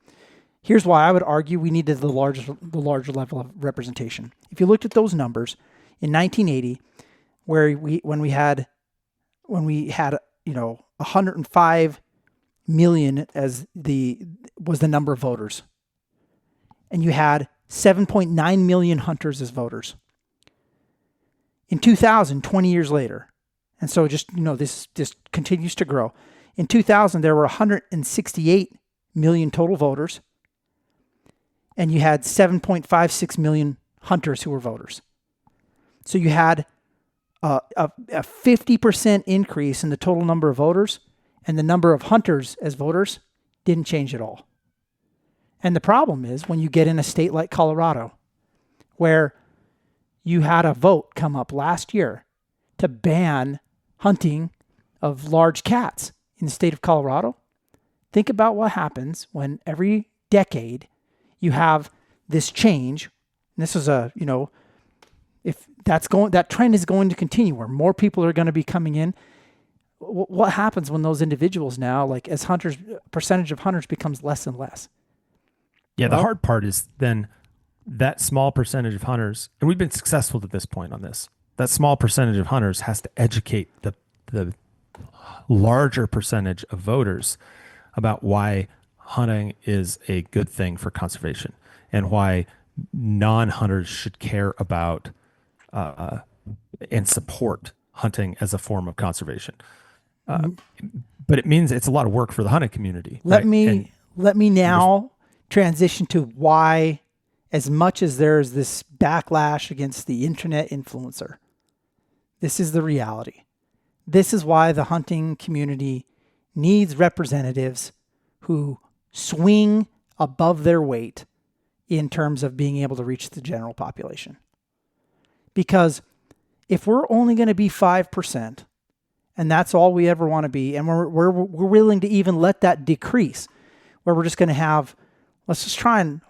Here's why I would argue we needed the larger level of representation. If you looked at those numbers in 1980, when we had 105 million was the number of voters, and you had 7.9 million hunters as voters. In 2000, 20 years later, and so this continues to grow. In 2000, there were 168 million total voters, and you had 7.56 million hunters who were voters. So you had a 50% increase in the total number of voters, and the number of hunters as voters didn't change at all. And the problem is when you get in a state like Colorado, where you had a vote come up last year to ban hunting of large cats in the state of Colorado. Think about what happens when every decade you have this change. And this is if that trend is going to continue where more people are going to be coming in. What happens when those individuals now, like as hunters, percentage of hunters becomes less and less? Yeah, the hard part is then that small percentage of hunters, and we've been successful at this point on this, that small percentage of hunters has to educate the larger percentage of voters about why hunting is a good thing for conservation and why non-hunters should care about and support hunting as a form of conservation. But it means it's a lot of work for the hunting community. Let me now transition to why, as much as there's this backlash against the internet influencer, this is the reality. This is why the hunting community needs representatives who swing above their weight in terms of being able to reach the general population. Because if we're only going to be 5%, and that's all we ever want to be, and we're willing to even let that decrease, where we're just going to have, let's try and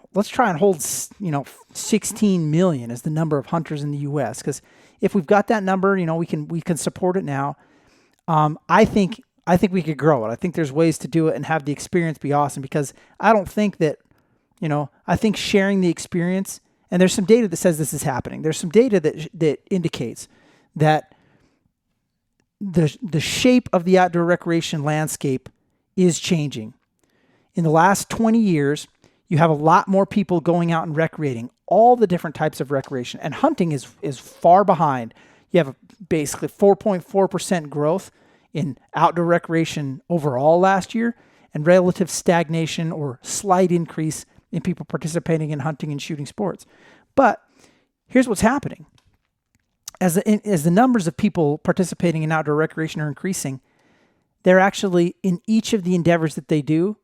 hold 16 million as the number of hunters in the U.S. Because if we've got that number, we can support it now. I think we could grow it. I think there's ways to do it and have the experience be awesome. Because I don't think that, I think sharing the experience, and there's some data that says this is happening. There's some data that indicates that the shape of the outdoor recreation landscape is changing. In the last 20 years, you have a lot more people going out and recreating, all the different types of recreation. And hunting is far behind. You have basically 4.4% growth in outdoor recreation overall last year, and relative stagnation or slight increase in people participating in hunting and shooting sports. But here's what's happening. As the numbers of people participating in outdoor recreation are increasing, they're actually, in each of the endeavors that they do,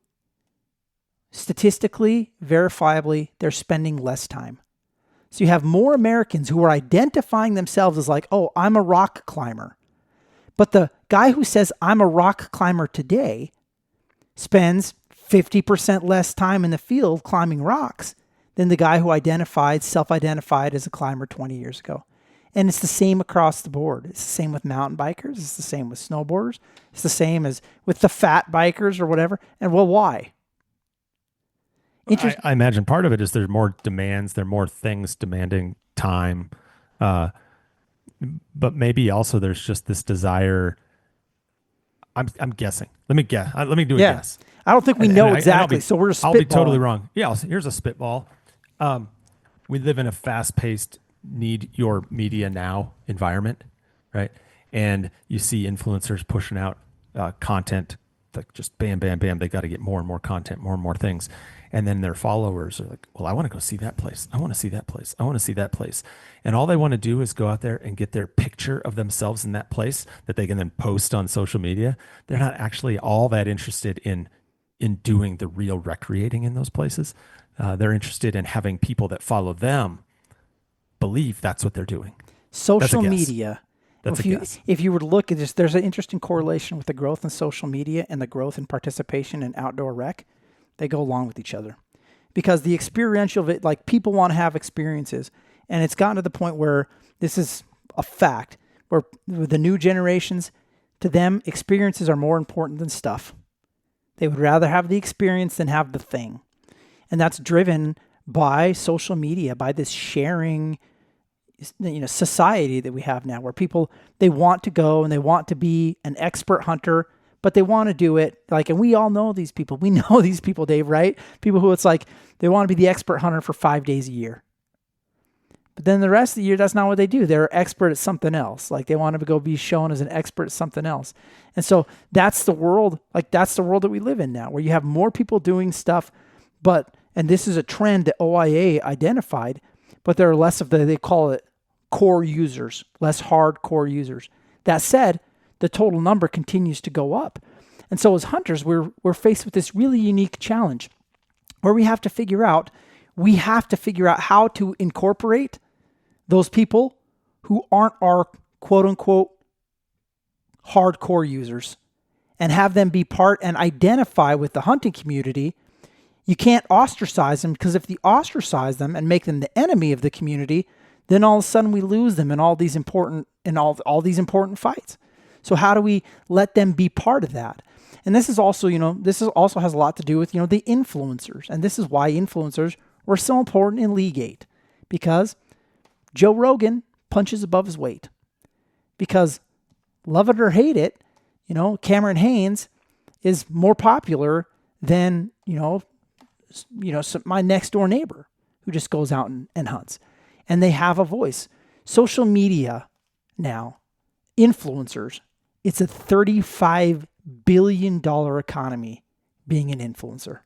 statistically, verifiably, they're spending less time. So you have more Americans who are identifying themselves as like, oh, I'm a rock climber. But the guy who says, I'm a rock climber today, spends 50% less time in the field climbing rocks than the guy who self-identified as a climber 20 years ago. And it's the same across the board. It's the same with mountain bikers. It's the same with snowboarders. It's the same as with the fat bikers or whatever. And well, why? I imagine part of it is there's more demands. There are more things demanding time. But maybe also there's just this desire. I'm guessing. Let me guess. Let me do a guess. I don't think we know exactly. So we're just spitballing. I'll be totally wrong. Yeah, here's a spitball. We live in a fast-paced, need your media now environment, right? And you see influencers pushing out content, like just bam, bam, bam. They got to get more and more content, more and more things. And then their followers are like, well, I want to go see that place. I want to see that place. I want to see that place. And all they want to do is go out there and get their picture of themselves in that place that they can then post on social media. They're not actually all that interested in doing the real recreating in those places. They're interested in having people that follow them believe that's what they're doing. Social media. That's a guess. If you were to look at this, there's an interesting correlation with the growth in social media and the growth in participation in outdoor rec. They go along with each other because the experiential of it, like people want to have experiences, and it's gotten to the point where this is a fact where with the new generations, To them, experiences are more important than stuff. They would rather have the experience than have the thing. And that's driven by social media, by this sharing, society that we have now, where people, they want to go and they want to be an expert hunter, but they want to do it and we all know these people. We know these people, Dave, right? People who it's like, they want to be the expert hunter for 5 days a year. But then the rest of the year, that's not what they do. They're expert at something else. Like they want to go be shown as an expert at something else. And so that's the world, that's the world that we live in now, where you have more people doing stuff, and this is a trend that OIA identified, but there are less of they call it core users, less hardcore users. That said, the total number continues to go up. And so as hunters, we're faced with this really unique challenge where we have to figure out how to incorporate those people who aren't our quote unquote hardcore users and have them be part and identify with the hunting community. You can't ostracize them, because if you ostracize them and make them the enemy of the community, then all of a sudden we lose them in all these important fights. So how do we let them be part of that? And this is also, also has a lot to do with, the influencers. And this is why influencers were so important in Leagate, because Joe Rogan punches above his weight. Because love it or hate it, Cameron Hanes is more popular than, my next door neighbor who just goes out and hunts. And they have a voice. Social media now, influencers, it's a $35 billion economy being an influencer.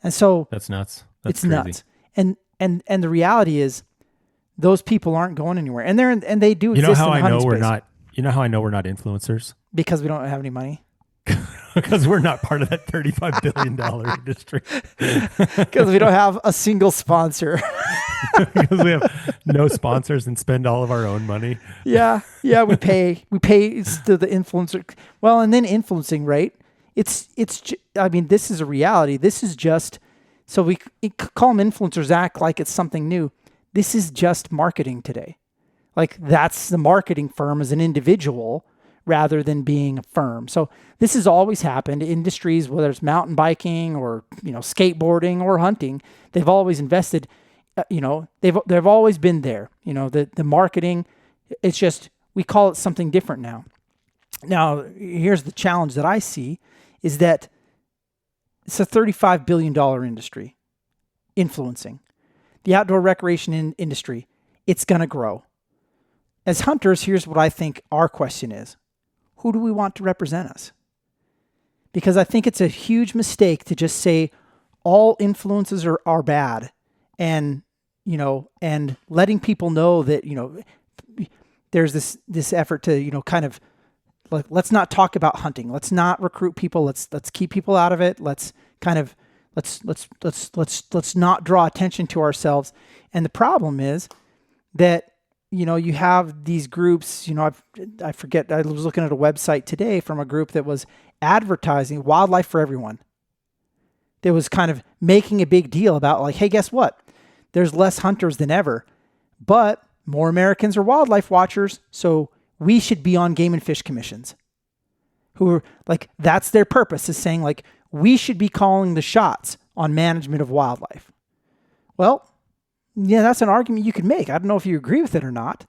And so that's nuts. It's crazy. Nuts. And the reality is those people aren't going anywhere. And they do exist in the hunting space. You know how I know we're not influencers? Because we don't have any money. Because we're not part of that $35 billion industry. Because we don't have a single sponsor. Because we have no sponsors and spend all of our own money. Yeah, we pay to the influencer. Well, and then influencing, right? This is a reality. This is just, so we call them influencers, act like it's something new. This is just marketing today. That's the marketing firm as an individual rather than being a firm. So this has always happened. Industries, whether it's mountain biking or, skateboarding or hunting, they've always invested, they've always been there. The marketing, it's just, we call it something different now. Now, here's the challenge that I see is that it's a $35 billion industry influencing. The outdoor recreation industry, it's going to grow. As hunters, here's what I think our question is. Who do we want to represent us? Because I think it's a huge mistake to just say all influences are bad and letting people know that, there's this effort to, kind of let's not talk about hunting. Let's not recruit people. Let's keep people out of it. Let's not draw attention to ourselves. And the problem is that, you have these groups, I forget, I was looking at a website today from a group that was advertising wildlife for everyone. That was kind of making a big deal about hey, guess what? There's less hunters than ever, but more Americans are wildlife watchers. So we should be on game and fish commissions who are that's their purpose, is saying we should be calling the shots on management of wildlife. Well, yeah, that's an argument you could make. I don't know if you agree with it or not,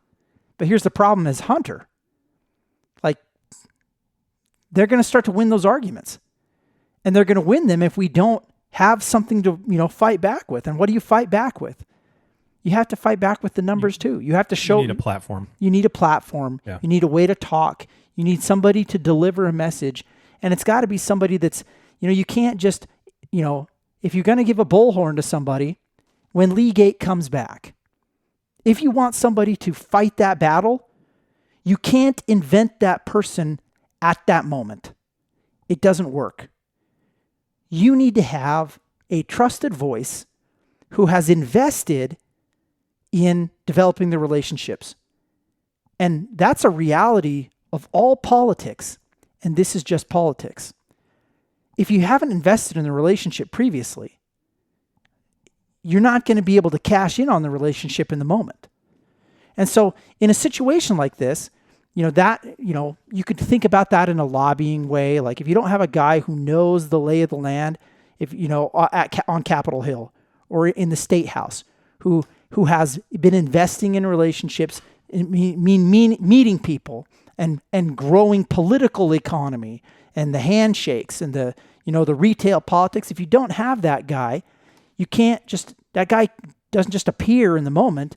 but here's the problem as hunter. They're going to start to win those arguments, and they're going to win them if we don't have something to, fight back with. And what do you fight back with? You have to fight back with the numbers too. You have to show. You need a platform. You need a platform. Yeah. You need a way to talk. You need somebody to deliver a message, and it's got to be somebody that's, you can't just, if you're going to give a bullhorn to somebody, when Leagate comes back, if you want somebody to fight that battle, you can't invent that person at that moment. It doesn't work. You need to have a trusted voice who has invested in developing the relationships. And that's a reality of all politics. And this is just politics. If you haven't invested in the relationship previously, you're not going to be able to cash in on the relationship in the moment. And so in a situation like this, you could think about that in a lobbying way. Like if you don't have a guy who knows the lay of the land, if on Capitol Hill or in the State House, who has been investing in relationships, meeting people and growing political economy and the handshakes and the retail politics. If you don't have that guy, that guy doesn't just appear in the moment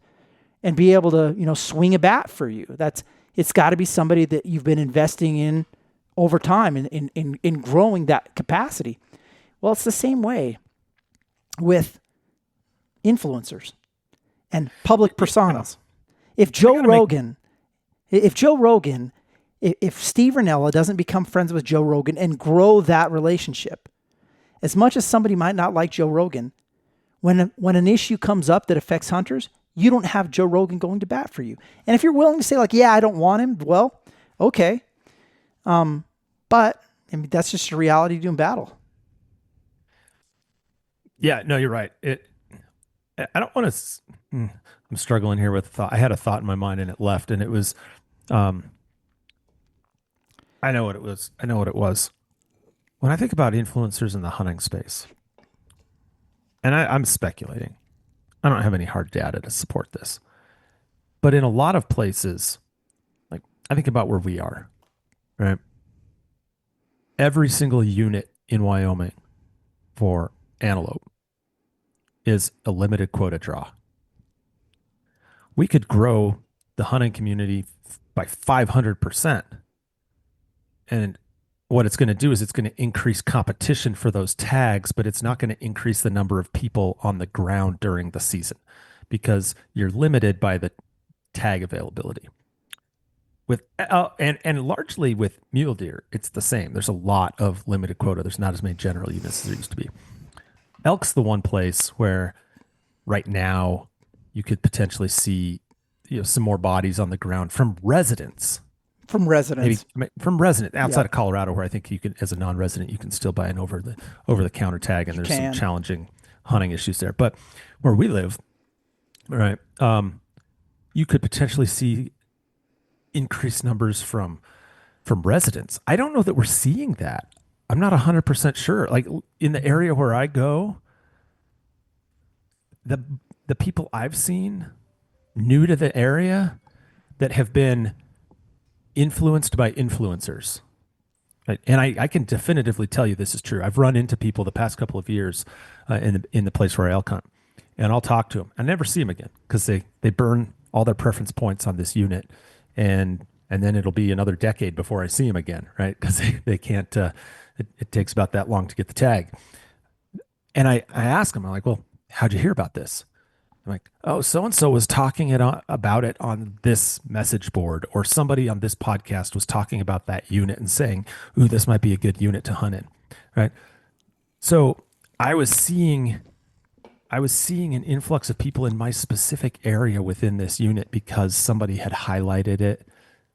and be able to, swing a bat for you. It's got to be somebody that you've been investing in over time in growing that capacity. Well, it's the same way with influencers and public personas. If Joe Rogan, if Steve Rinella doesn't become friends with Joe Rogan and grow that relationship, as much as somebody might not like Joe Rogan, when an issue comes up that affects hunters, you don't have Joe Rogan going to bat for you. And if you're willing to say like, yeah, I don't want him, well, okay. But that's just a reality doing battle. Yeah, no, you're right. I don't want to, I'm struggling here with thought. I had a thought in my mind and it left, and it was, I know what it was. When I think about influencers in the hunting space, and I'm speculating, I don't have any hard data to support this, but in a lot of places, like I think about where we are, right? Every single unit in Wyoming for antelope is a limited quota draw. We could grow the hunting community by 500%. And what it's going to do is it's going to increase competition for those tags, but it's not going to increase the number of people on the ground during the season because you're limited by the tag availability. With and largely with mule deer, it's the same. There's a lot of limited quota. There's not as many general units as there used to be. Elk's the one place where right now you could potentially see some more bodies on the ground from residents. Maybe from resident outside of Colorado, where I think you can, as a non-resident, you can still buy an over the counter tag, and there's some challenging hunting issues there. But where we live, right, you could potentially see increased numbers from residents. I don't know that we're seeing that. I'm not 100% sure. Like in the area where I go, the people I've seen new to the area that have been influenced by influencers. Right? And I can definitively tell you this is true. I've run into people the past couple of years in the place where I elk hunt, and I'll talk to them. I never see them again because they burn all their preference points on this unit, and then it'll be another decade before I see them again, right? Because they can't. It takes about that long to get the tag. And I ask them, I'm like, well, how'd you hear about this? I'm like, oh, so-and-so was talking about it on this message board, or somebody on this podcast was talking about that unit and saying, ooh, this might be a good unit to hunt in, right? So I was seeing an influx of people in my specific area within this unit because somebody had highlighted it.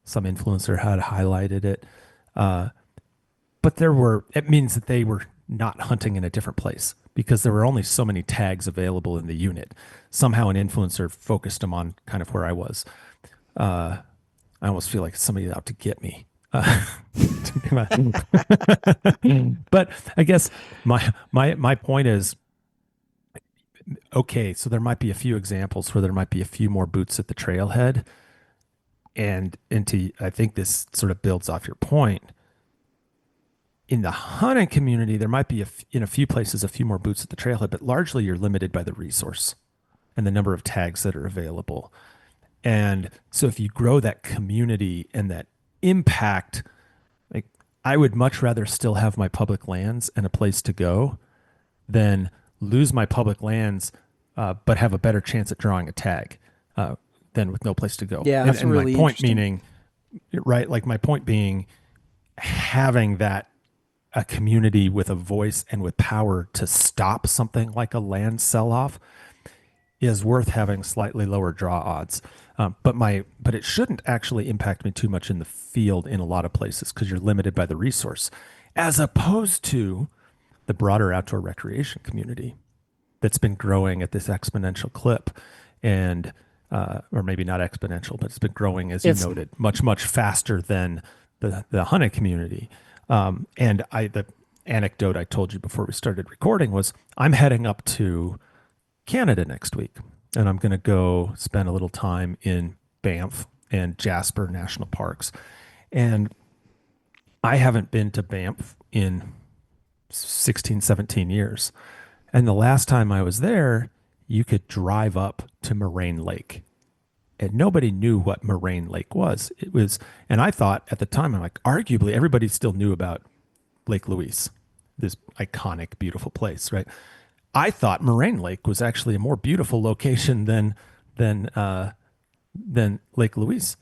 Some influencer had highlighted it. But it means that they were not hunting in a different place because there were only so many tags available in the unit. Somehow an influencer focused them on kind of where I was. I almost feel like somebody's out to get me. But I guess my point is, okay, so there might be a few examples where there might be a few more boots at the trailhead. And I think this sort of builds off your point. In the hunting community, there might be in a few places a few more boots at the trailhead, but largely you're limited by the resource and the number of tags that are available. And so if you grow that community and that impact, like I would much rather still have my public lands and a place to go than lose my public lands, but have a better chance at drawing a tag than with no place to go. Yeah, that's really my point meaning, right? Like my point being having that a community with a voice and with power to stop something like a land sell-off is worth having slightly lower draw odds. But it shouldn't actually impact me too much in the field in a lot of places because you're limited by the resource, as opposed to the broader outdoor recreation community that's been growing at this exponential clip. And or maybe not exponential, but it's been growing, as you noted, much, much faster than the hunting community. And the anecdote I told you before we started recording was I'm heading up to Canada next week, and I'm going to go spend a little time in Banff and Jasper National Parks. And I haven't been to Banff in 16, 17 years. And the last time I was there, you could drive up to Moraine Lake. And nobody knew what Moraine Lake was. It was, and I thought at the time, I'm like, arguably everybody still knew about Lake Louise, this iconic, beautiful place, right? I thought Moraine Lake was actually a more beautiful location than Lake Louise.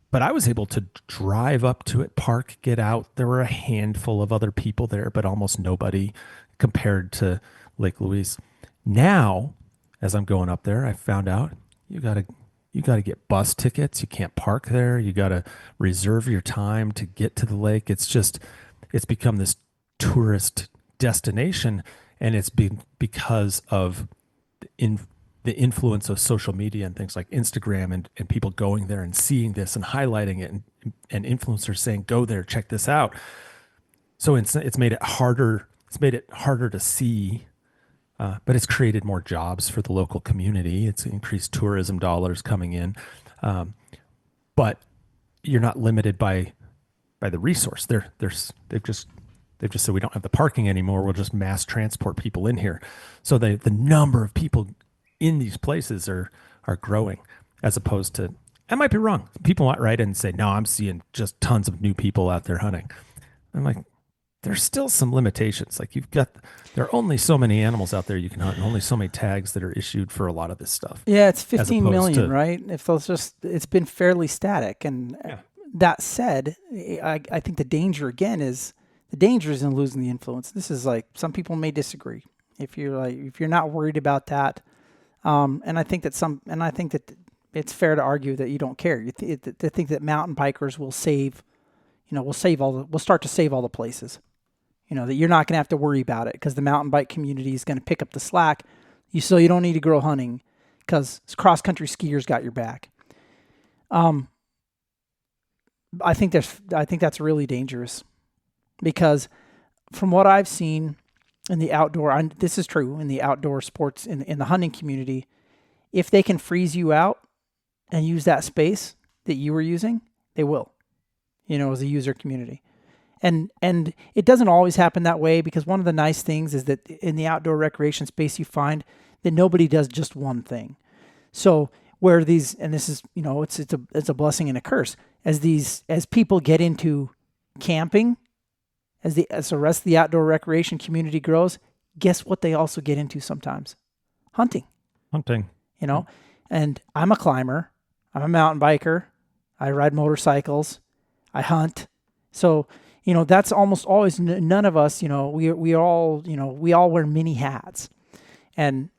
But I was able to drive up to it, park, get out. There were a handful of other people there, but almost nobody compared to Lake Louise. Now, as I'm going up there, I found out you got to get bus tickets. You can't park there. You got to reserve your time to get to the lake. It's become this tourist destination, and it's been because of the influence of social media and things like Instagram and people going there and seeing this and highlighting it and influencers saying, go there, check this out. So it's made it harder. It's made it harder to see, but it's created more jobs for the local community. It's increased tourism dollars coming in. But you're not limited by the resource. They've just said we don't have the parking anymore. We'll just mass transport people in here. So the number of people in these places are growing, as opposed to, I might be wrong. People might write in and say, no, I'm seeing just tons of new people out there hunting. I'm like, there's still some limitations. Like there are only so many animals out there you can hunt, and only so many tags that are issued for a lot of this stuff. Yeah, it's 15 million, right? It's been fairly static. And that said, I think the danger again is in losing the influence. This is like, some people may disagree. If you're not worried about that, and I think that it's fair to argue that you don't care. To think that mountain bikers will start to save all the places. That you're not going to have to worry about it because the mountain bike community is going to pick up the slack. You don't need to go hunting because cross country skiers got your back. I think that's really dangerous because from what I've seen in the outdoor, this is true in the outdoor sports in the hunting community, if they can freeze you out and use that space that you were using, they will, as a user community. And it doesn't always happen that way, because one of the nice things is that in the outdoor recreation space, you find that nobody does just one thing. So where these, and this is, it's a blessing and a curse, as people get into camping, as the rest of the outdoor recreation community grows, guess what they also get into sometimes? Hunting. And I'm a climber. I'm a mountain biker. I ride motorcycles. I hunt. So, that's almost always, none of us, we all wear many hats. And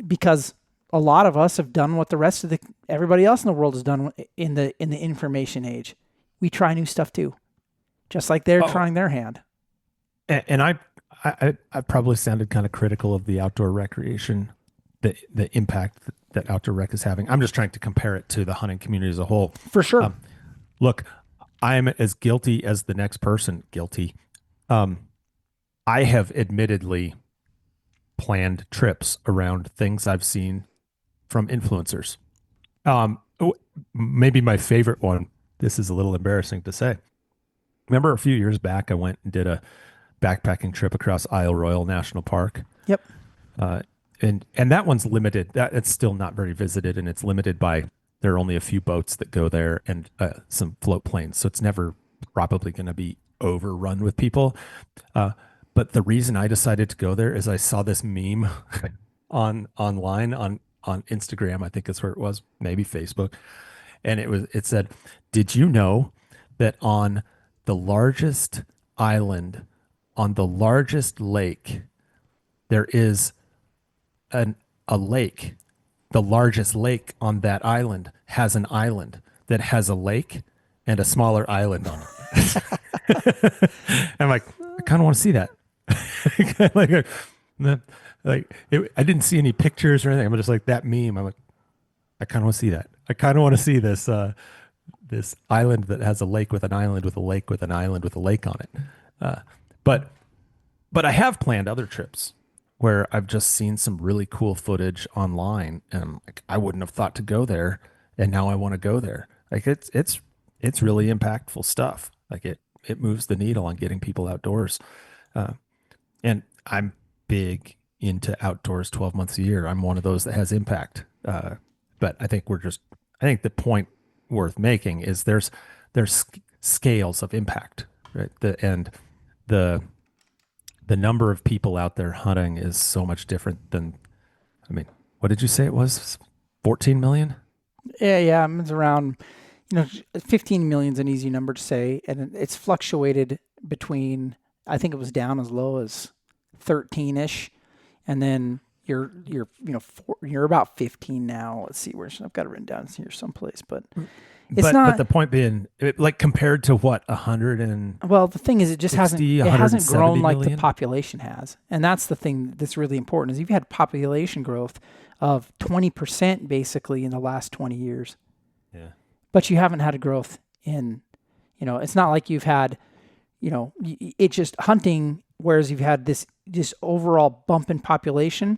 because a lot of us have done what the rest of everybody else in the world has done in the information age. We try new stuff too. Just like they're trying their hand. And I probably sounded kind of critical of the outdoor recreation, the impact that outdoor rec is having. I'm just trying to compare it to the hunting community as a whole. For sure. Look, I am as guilty as the next person guilty. I have admittedly planned trips around things I've seen from influencers. Maybe my favorite one, this is a little embarrassing to say. Remember a few years back, I went and did a backpacking trip across Isle Royale National Park. Yep. And that one's limited. It's still not very visited, and it's limited by, there are only a few boats that go there and some float planes. So it's never probably going to be overrun with people. But the reason I decided to go there is I saw this meme online on Instagram. I think that's where it was, maybe Facebook. And it said, did you know that on the largest island, on the largest lake, there is a lake. The largest lake on that island has an island that has a lake and a smaller island on it. I'm like, I kind of want to see that. I didn't see any pictures or anything. I'm just like, that meme. I'm like, I kind of want to see that. I kind of want to see this island that has a lake with an island with a lake with an island with a lake on it. But I have planned other trips where I've just seen some really cool footage online, and I'm like, I wouldn't have thought to go there, and now I want to go there. Like it's really impactful stuff. Like it moves the needle on getting people outdoors. And I'm big into outdoors 12 months a year. I'm one of those that has impact. But I think the point worth making is there's scales of impact, right? The number of people out there hunting is so much different than, I mean, what did you say it was? 14 million? Yeah. It's around, 15 million is an easy number to say. And it's fluctuated between, I think it was down as low as 13-ish. And then you're about 15 now. Let's see, I've got it written down here someplace, but it's not. But the point being, like compared to what, 100 and well, the thing is, it hasn't grown like the population has, and that's the thing that's really important. Is you've had population growth of 20% basically in the last 20 years. Yeah. But you haven't had a growth in, it's not like you've had, it's just hunting. Whereas you've had this overall bump in population,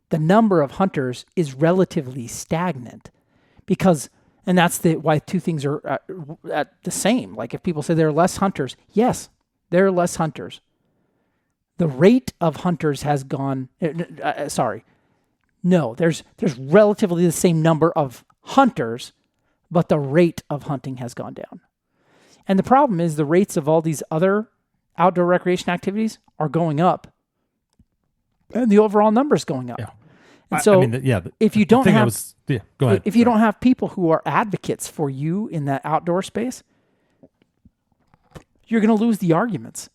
the number of hunters is relatively stagnant and that's why two things are at the same. Like if people say there are less hunters, yes, there are less hunters. The rate of hunters has gone, no, there's relatively the same number of hunters, but the rate of hunting has gone down. And the problem is the rates of all these other outdoor recreation activities are going up, and the overall number is going up. Yeah. And so, if you don't have, go ahead. If you don't have people who are advocates for you in that outdoor space, you're going to lose the arguments.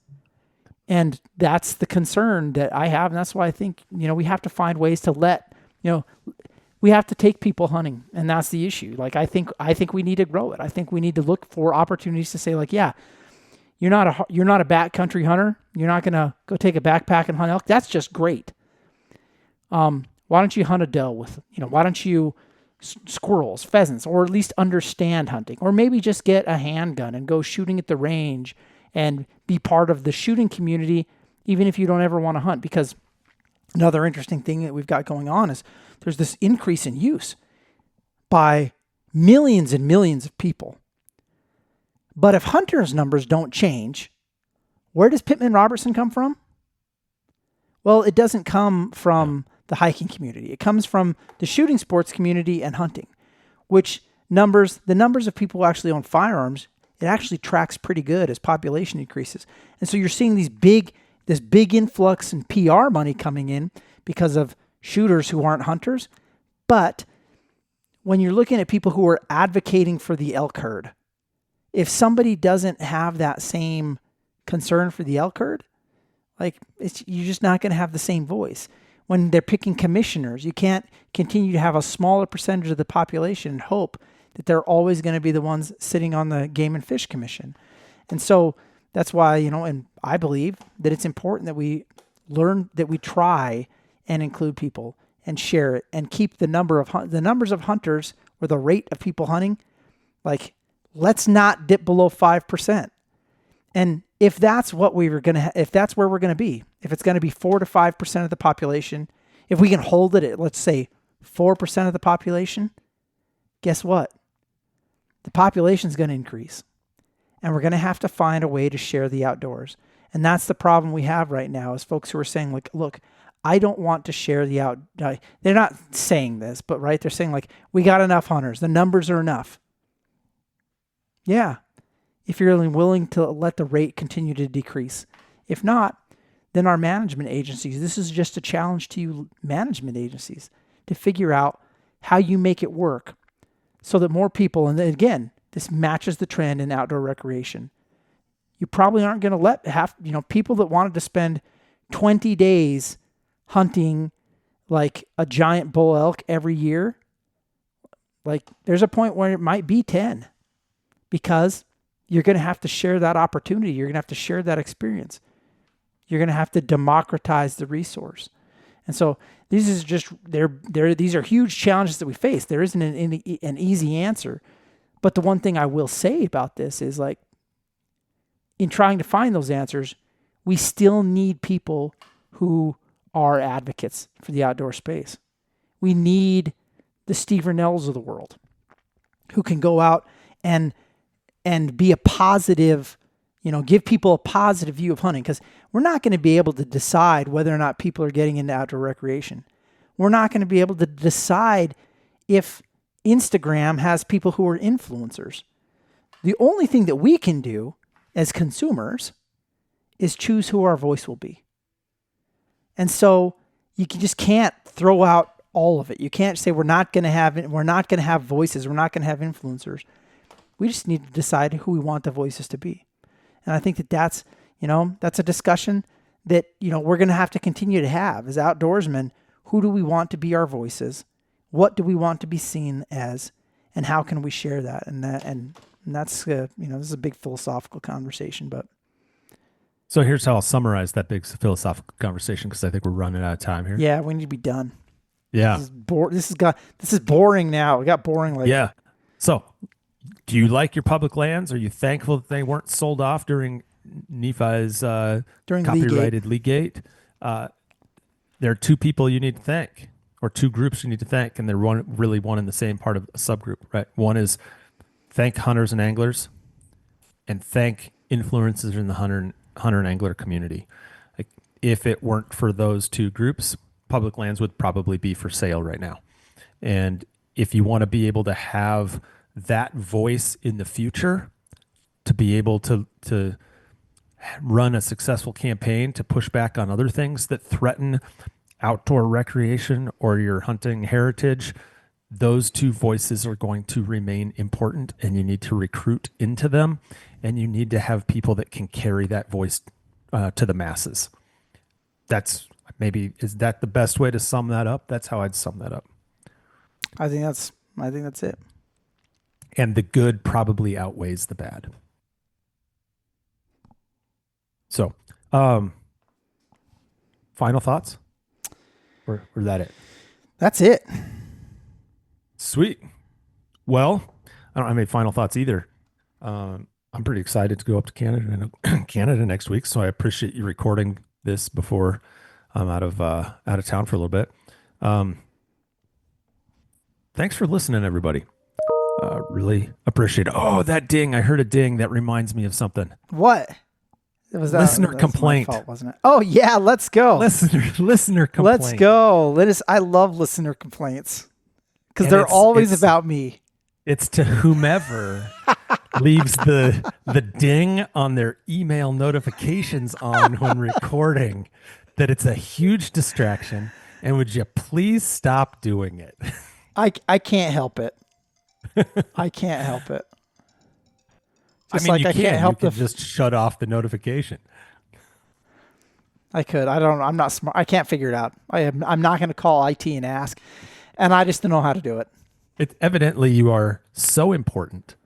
And that's the concern that I have. And that's why I think, we have to find ways to we have to take people hunting. And that's the issue. Like, I think we need to grow it. I think we need to look for opportunities to say, like, yeah, you're not a backcountry hunter. You're not going to go take a backpack and hunt elk. That's just great. Why don't you hunt a doe with, why don't you squirrels, pheasants, or at least understand hunting, or maybe just get a handgun and go shooting at the range and be part of the shooting community, even if you don't ever want to hunt. Because another interesting thing that we've got going on is there's this increase in use by millions and millions of people. But if hunters' numbers don't change, where does Pittman Robertson come from? Well, it doesn't come from the hiking community. It comes from the shooting sports community and hunting, which the numbers of people who actually own firearms, it actually tracks pretty good as population increases. And so you're seeing this big influx in PR money coming in because of shooters who aren't hunters. But when you're looking at people who are advocating for the elk herd, if somebody doesn't have that same concern for the elk herd, you're just not going to have the same voice. When they're picking commissioners, you can't continue to have a smaller percentage of the population and hope that they're always going to be the ones sitting on the Game and Fish Commission. And so that's why, and I believe that it's important that we learn, that we try and include people and share it and keep the numbers of hunters or the rate of people hunting, let's not dip below 5%. And if that's what if that's where we're going to be, if it's going to be 4 to 5% of the population, if we can hold it at, let's say, 4% of the population, guess what? The population is going to increase. And we're going to have to find a way to share the outdoors. And that's the problem we have right now is folks who are saying, look, I don't want to share the outdoors. They're not saying this, but right, they're saying we got enough hunters. The numbers are enough. Yeah. If you're willing to let the rate continue to decrease. If not, then our management agencies, this is just a challenge to you management agencies to figure out how you make it work so that more people, and again, this matches the trend in outdoor recreation. You probably aren't going to people that wanted to spend 20 days hunting like a giant bull elk every year. There's a point where it might be 10 because you're going to have to share that opportunity. You're going to have to share that experience. You're going to have to democratize the resource. And so these are huge challenges that we face. There isn't an easy answer. But the one thing I will say about this is, like, in trying to find those answers, we still need people who are advocates for the outdoor space. We need the Steve Rennells of the world who can go out and be a positive, give people a positive view of hunting, because we're not going to be able to decide whether or not people are getting into outdoor recreation. We're not going to be able to decide if Instagram has people who are influencers. The only thing that we can do as consumers is choose who our voice will be. And so you just can't throw out all of it. You can't say we're not going to have voices, we're not going to have influencers. We just need to decide who we want the voices to be. And I think that's a discussion that, we're going to have to continue to have as outdoorsmen. Who do we want to be our voices? What do we want to be seen as? And how can we share that? And that's, this is a big philosophical conversation, but. So here's how I'll summarize that big philosophical conversation, because I think we're running out of time here. Yeah, we need to be done. Yeah. This is boring now. It got boring. Yeah. So do you like your public lands? Are you thankful that they weren't sold off during Nephi's during copyrighted Leagate? There are two people you need to thank, or two groups you need to thank, and they're one in the same part of a subgroup, right? One is thank hunters and anglers, and thank influencers in the hunter and angler community. Like, if it weren't for those two groups, public lands would probably be for sale right now. And if you want to be able to have that voice in the future, to be able to run a successful campaign to push back on other things that threaten outdoor recreation or your hunting heritage, those two voices are going to remain important, and you need to recruit into them, and you need to have people that can carry that voice to the masses. Is that the best way to sum that up? That's how I'd sum that up. I think that's it. And the good probably outweighs the bad. So, final thoughts? Or that it? That's it. Sweet. Well, I don't have any final thoughts either. I'm pretty excited to go up to Canada next week, so I appreciate you recording this before I'm out of town for a little bit. Thanks for listening, everybody. Really appreciate it. Oh, that ding! I heard a ding. That reminds me of something. What? It was listener complaint, my fault, wasn't it? Oh yeah, let's go. Listener complaint. Let's go. I love listener complaints because they're always about me. It's to whomever leaves the ding on their email notifications on when recording, that it's a huge distraction, and would you please stop doing it? I can't help it. I can't help it. You can't just shut off the notification. I could. I'm not smart. I can't figure it out. I'm not going to call IT and ask, and I just don't know how to do it. Evidently you are so important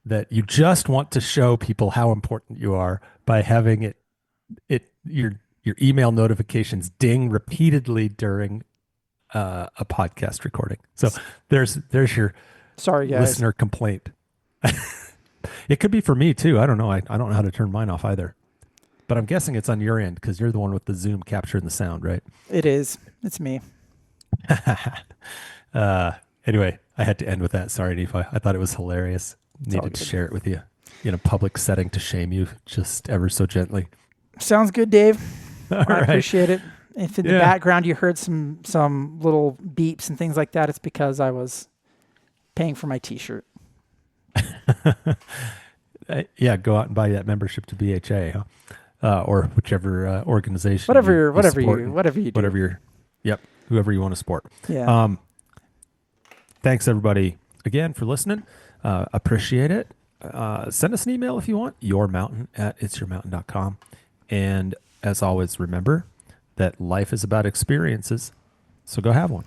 that you just want to show people how important you are by having your email notifications ding repeatedly during a podcast recording. So there's your sorry guys listener complaint. It could be for me too. I don't know. I don't know how to turn mine off either. But I'm guessing it's on your end because you're the one with the Zoom capturing the sound, right? It is. It's me. Anyway, I had to end with that. Sorry, Nephi. I thought it was hilarious. Needed to share it with you in a public setting to shame you just ever so gently. Sounds good, Dave. I appreciate it. If in the background you heard some little beeps and things like that, it's because I was paying for my T-shirt. Go out and buy that membership to BHA, huh? Or whichever organization. Whatever you do. Whoever you want to support. Yeah. Thanks everybody again for listening. Appreciate it. Send us an email if you want. yourmountain@itsyourmountain.com. And as always, remember that life is about experiences. So go have one.